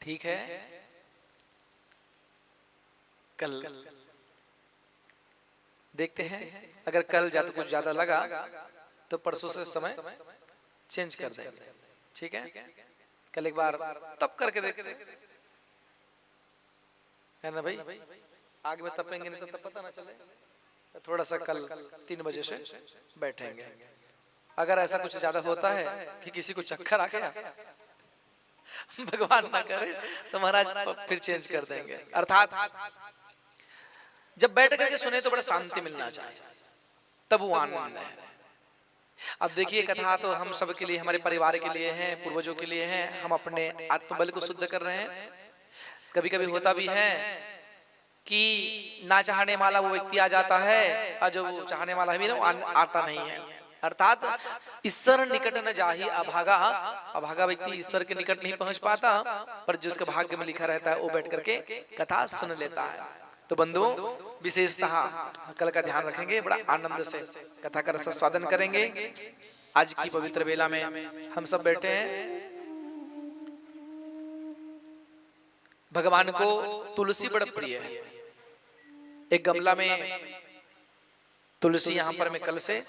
ठीक है। कल देखते हैं, अगर कल ज्यादा कुछ ज्यादा लगा तो परसों से समय चेंज कर देंगे। ठीक है, कल एक बार तब करके देखते है ना भाई। आग में तपेंगे नहीं तो तब पता ना चले। तो थोड़ा सा कल 3 बजे से बैठेंगे। अगर ऐसा कुछ ज्यादा होता है कि किसी को चक्कर आ गया, भगवान ना करे, तो महाराज फिर चेंज कर देंगे। अर्थात जब बैठ करके सुने तो बड़ा शांति मिलना चाहिए, तब वो आनंद है। अब देखिए, कथा तो हम सब के लिए, हमारे परिवार के लिए है, पूर्वजों के लिए है। हम अपने आत्मबल को शुद्ध कर रहे हैं। कभी कभी होता भी है कि ना चाहने वाला वो व्यक्ति आ जाता है, और जो चाहने वाला है भी ना आता नहीं है। अर्थात ईश्वर निकट न जाहि अभागा। अभागा व्यक्ति ईश्वर के निकट नहीं पहुंच पाता, पर जिसके भाग्य में लिखा रहता है वो बैठ करके कथा सुन लेता है। तो बंधुओं, विशेषतः कल का ध्यान रखेंगे, बड़ा आनंद से कथा का रस स्वादन करेंगे। आज की पवित्र बेला में हम सब बैठे हैं। भगवान को तुलसी बड़ा प्रिय है। एक गमला में तुलसी यहाँ पर मैं कल से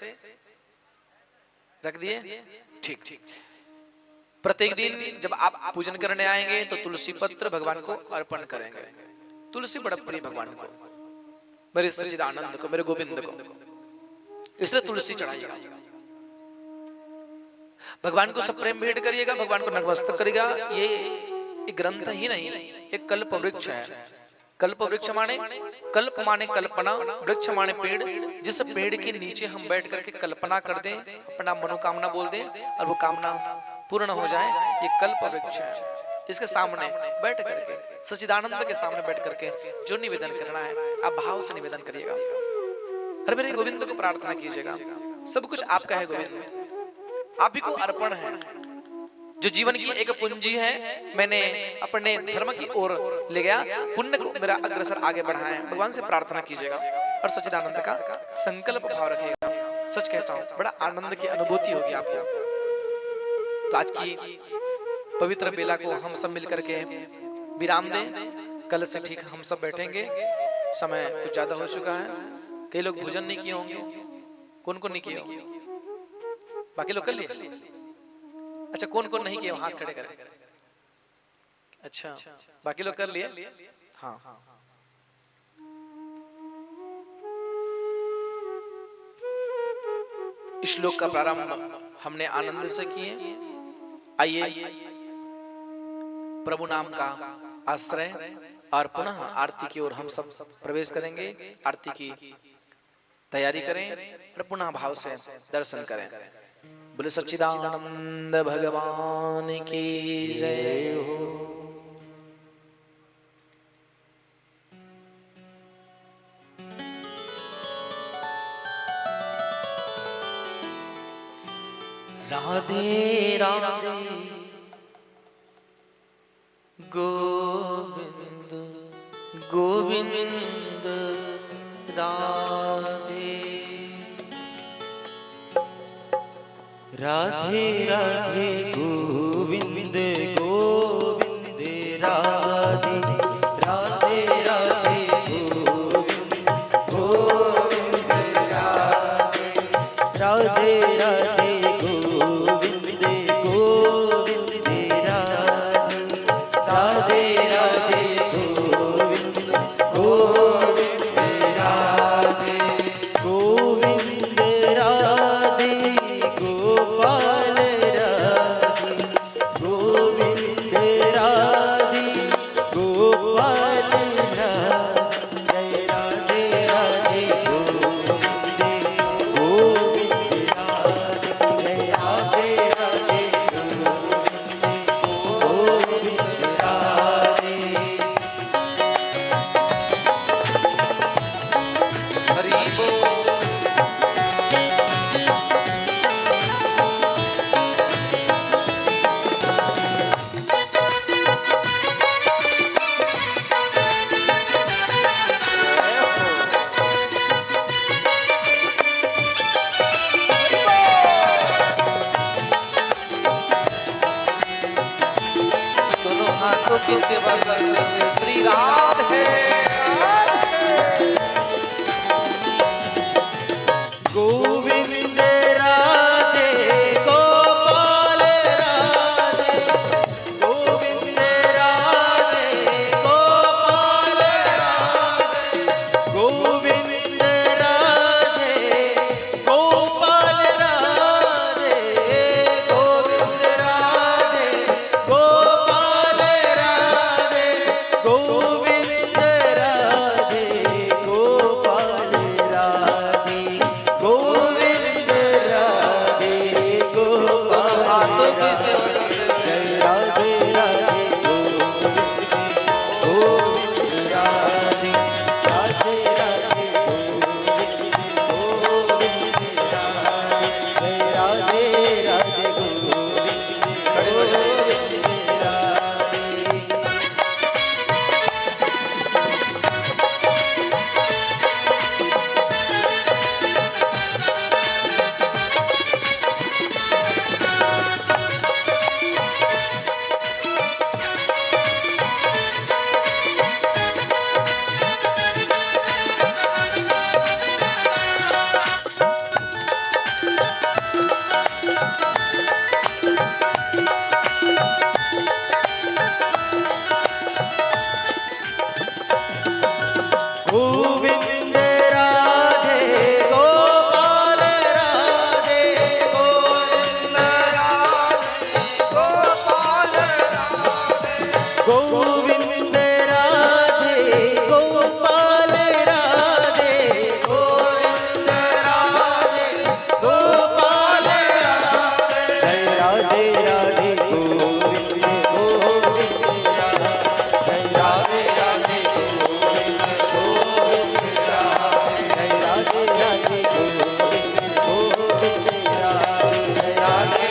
रख दिए। ठीक, प्रत्येक दिन जब आप पूजन करने आएंगे तो तुलसी पत्र भगवान को अर्पण करेंगे। तुलसी बड़ा प्रिय भगवान को, मेरे सच्चिदानंद को, मेरे गोविंद को, इसलिए तुलसी चढ़ाइएगा। भगवान को सब प्रेम भेंट करिएगा, भगवान को नतमस्तक करिएगा। ये ग्रंथ ही नहीं, एक कल्प वृक्ष है। कल्प वृक्ष माने, कल्प माने कल्पना, वृक्ष माने पेड़। जिस पेड़ के नीचे हम बैठ करके कल्पना कर दें, अपना मनोकामना बोल दें और वो कामना पूर्ण हो जाए, ये कल्प वृक्ष है। इसके सामने बैठ करके, सच्चिदानंद के सामने बैठ करके जो निवेदन करना है आप भाव से निवेदन करिएगा। अरे मेरे गोविंद को प्रार्थना कीजिएगा, सब कुछ आपका है गोविंद, आप ही को अर्पण है। जो जीवन की एक पूंजी है, मैंने अपने धर्म की ओर ले गया, पुण्य को मेरा अग्रसर आगे बढ़ाए। भगवान से प्रार्थना कीजिएगा और सच्चिदानंद का संकल्प भाव रखिएगा। सच कहता हूँ, बड़ा आनंद की अनुभूति होगी आपको। तो आज की पवित्र बेला को हम सब मिलकर के विराम दें। कल से ठीक हम सब बैठेंगे, समय कुछ ज्यादा हो चुका है। कई लोग भोजन नहीं किए होंगे, कौन कौन नहीं किए होंगे? बाकी लोग कर लिए? अच्छा, कौन कौन नहीं किए हाथ खड़े करें। अच्छा, बाकी लोग कर लिए? हाँ, श्लोक का प्रारंभ हमने आनंद से किए। आइए प्रभु नाम का आश्रय और पुनः आरती की ओर हम सब प्रवेश करेंगे। आरती की तैयारी करें और पुनः भाव से दर्शन करें। बोले सच्चिदानंद भगवान की जय हो। राधे राधे गोविंद गोविंद राधे राधे राधे गोविंद गोविंद राधे राधे राधे गोविंद गोविंद राधे राधे राधे गोविंद गोविंद राधे राधे गोविंद गोविंद राधे गोविंद राधे गोपाल राधे गोविंद राधे गोपाल राधे राधे राधे गोविंद गोविंद राधे राधे राधे गोविंद राधे। हरि बोल। दोनों हाथों की सेवा करते हुए श्री राधे गोविंद राधे गोपाल राधे गोविंद राधे गोपाल राधे गोविंद राधे गोपाल राधे गोविंद राधे गोपाल राधे राधे गोविंद गोविंद राधे राधे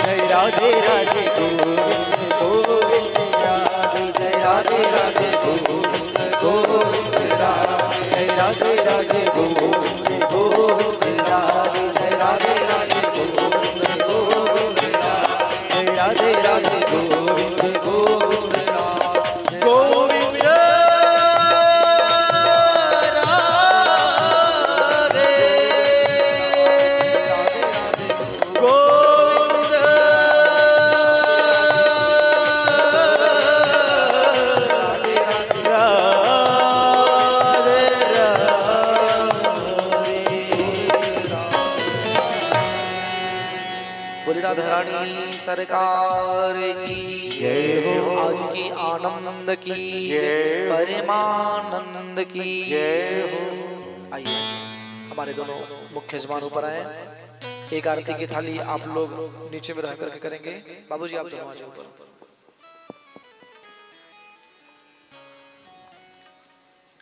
जय राधे राधे गोविंद गोविंद राधे जय राधे राधे गोविंद गोविंद राधे जय राधे राधे गोविंद गोविंद राधे जय राधे राधे गोविंद गोविंद राधे जय राधे राधे गोविंद गोविंद राधे गोविंद राधे गोविंद बोले राधा रानी सरकार की जय हो। आज की आनंद की जय हो। परमानंद की जय हो। आइए हमारे दोनों मुख्य जबानों पर आए। एक आरती की थाली आप लोग नीचे में रह करके करेंगे। बाबूजी आप दोनों आ जाओ ऊपर।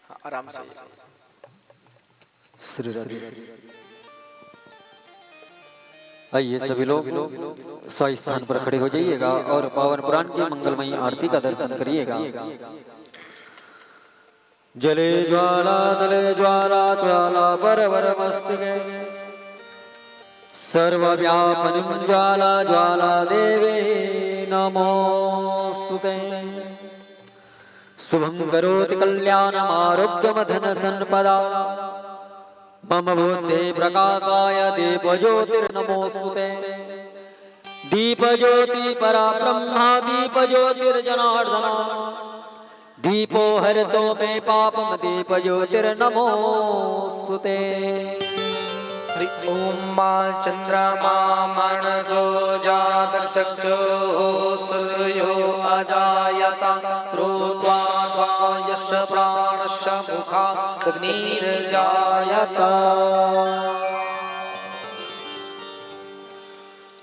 हाँ, आराम से। श्री राधे। आइए सभी लोग सही स्थान पर खड़े हो जाइएगा और पावन पुराण की मंगलमयी आरती का दर्शन करिएगा। जले ज्वाला तले ज्वाला ज्वाला वर मस्तके सर्वव्यापनिं ज्वाला ज्वाला देवे नमोस्तुते। शुभं करोति कल्याणम् आरोग्यं धन संपदा मम बुद्धे प्रकाशाय दीपज्योतिर्नमोस्तुते। दीपज्योति परा ब्रह्मा दीपज्योतिर्जनार्दन दीपो हरतो मे पापम दीपज्योतिर्नमोस्तुते। हरि ओम मां चंद्रमा मनसो जातचक्षुः सूर्यो अजायत श्रुत्वा यश प्राणस्य मुखात् अग्निर्जायत।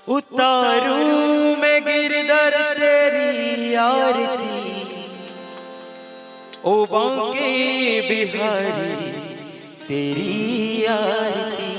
उतारू में गिरधर तेरी आरती ओ बांके बिहारी तेरी आरती।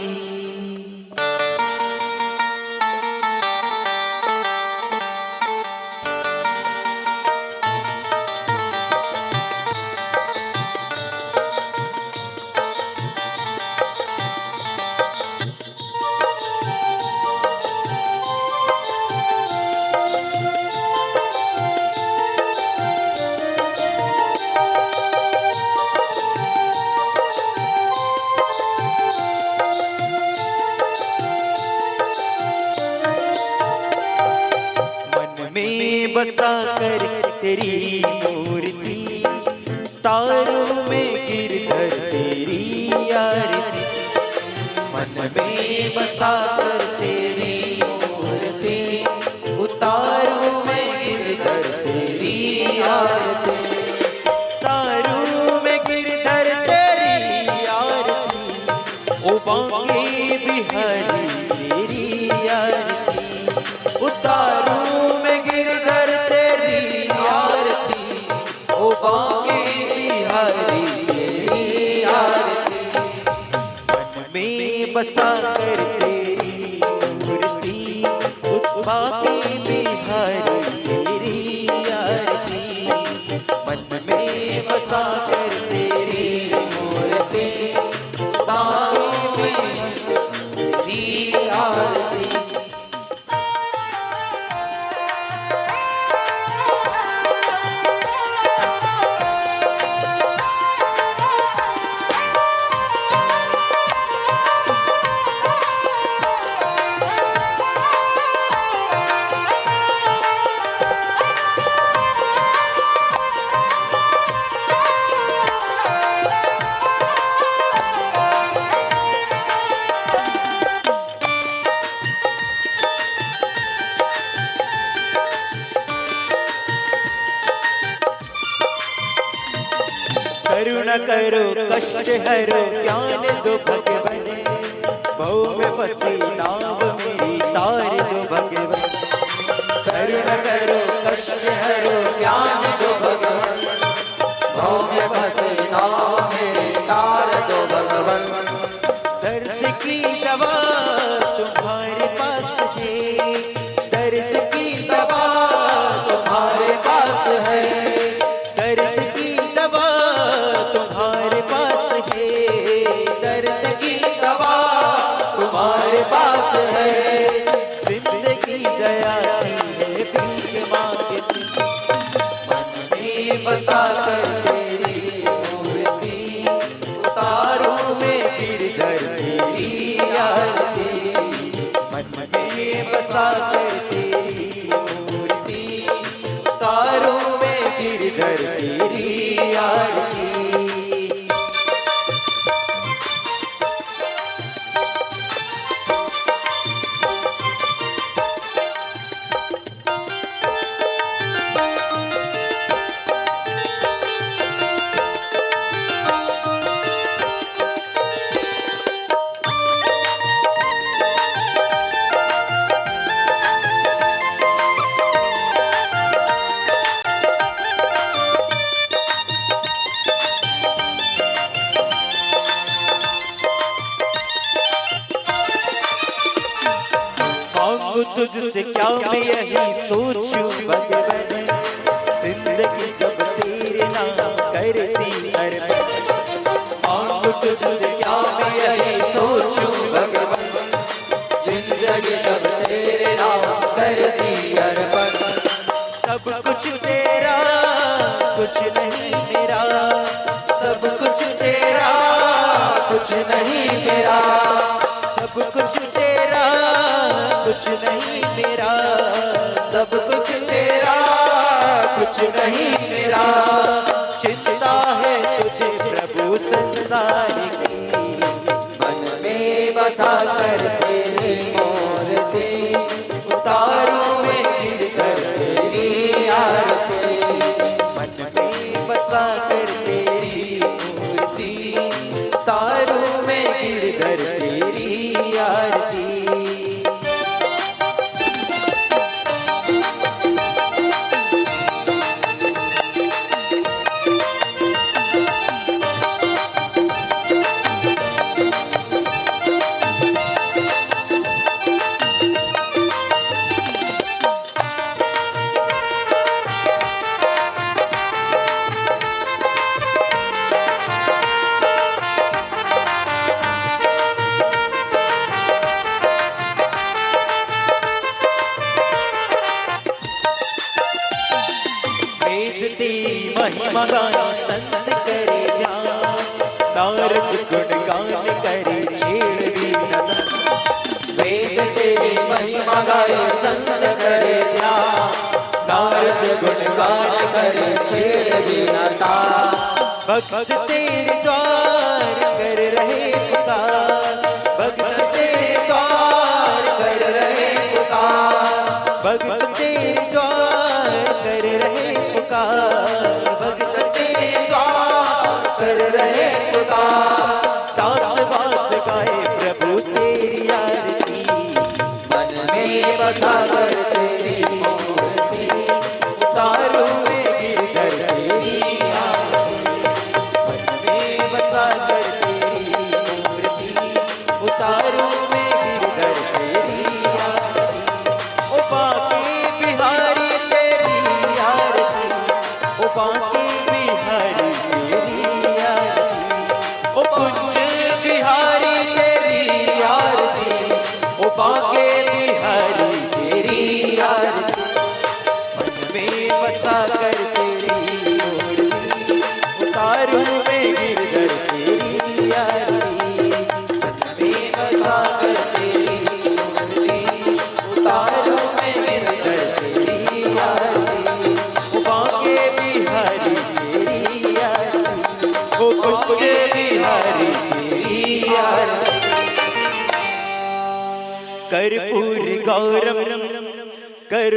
बसा कर तेरी मूर्ति तारों में गिरधर तेरी आरती। मन में बसा कर तेरी मूर्ति उतारों में गिरधर तेरी आरती। तारों में गिरधर तेरी आरती ओ बांके बिहारी तेरी आरती। उतारों बांके बिहारी तेरी आरती। मन में बसा कर तेरी मूर्ति बांके बिहारी तेरी आरती। मन में बसा कर तेरी मूर्ति बांके बिहारी आरती। करुणा करो कष्ट हरो ज्ञान दो भगवन। भव में फंसी नाव मेरी तार दो भगवन। करुणा करो कष्ट हरो ज्ञान दो भगवन। भव में फंसी नाव तुझसे क्या मैं यही सोचूं भगवन, जिंदगी जब तेरे नाम करती अर्पण। मांगू तुझसे क्या मैं यही सोचूं भगवन, जिंदगी जब तेरे नाम करती अर्पण। सब कुछ तेरा कुछ नहीं मेरा, सब कुछ तेरा कुछ नहीं मेरा, सब कुछ तेरा कुछ नहीं मेरा, सब कुछ तेरा कुछ नहीं मेरा। चिंता है तुझे प्रभु संसार की, मन में बसा कर तेरी मूर्ति, उतारूं मैं गिरकर तेरी आरती। मन में बसा कर तेरी मूर्ति, उतारूं मैं गिरकर तेरी आरती। वेद तेरी महिमा गाना संत करे ध्यान, नारद गुण गान करे छेड़ भी नदन। वेद तेरी महिमा गाए संत करे ध्यान, नारद गुण गान करे छेड़ बिनता। भक्त तेरे द्वार कर रहे पुकार, भक्त तेरे द्वार कर रहे पुकार, भक्त तेरे द्वार कर रहे पुकार, भक्त तेरे द्वार कर रहे पुकार। दास वास गाए प्रभु तेरी आरती, मन में बसा कर तेरी मूर्ति, उतारूं मैं गिरकर तेरी आरती। मन में बसा कर तेरी मूर्ति, उतारूं मैं गिरधर तेरी आरती। ओ बांके बिहारी तेरी आरती, ओ बांके बिहारी तेरी आरती, ओ कुंज बिहारी तेरी आरती, ओ बांके बिहारी तेरी आरती। मन में बसा कर तेरी मूर्ति, उतारूं मैं गिरधर तेरी आरती। मन में बसा कर तेरी मूर्ति, उतारूं मैं गिरधर तेरी आरती। ओ बांके बिहारी तेरी आरती, ओ कुंज बिहारी तेरी आरती। कर्पूर गौरम कर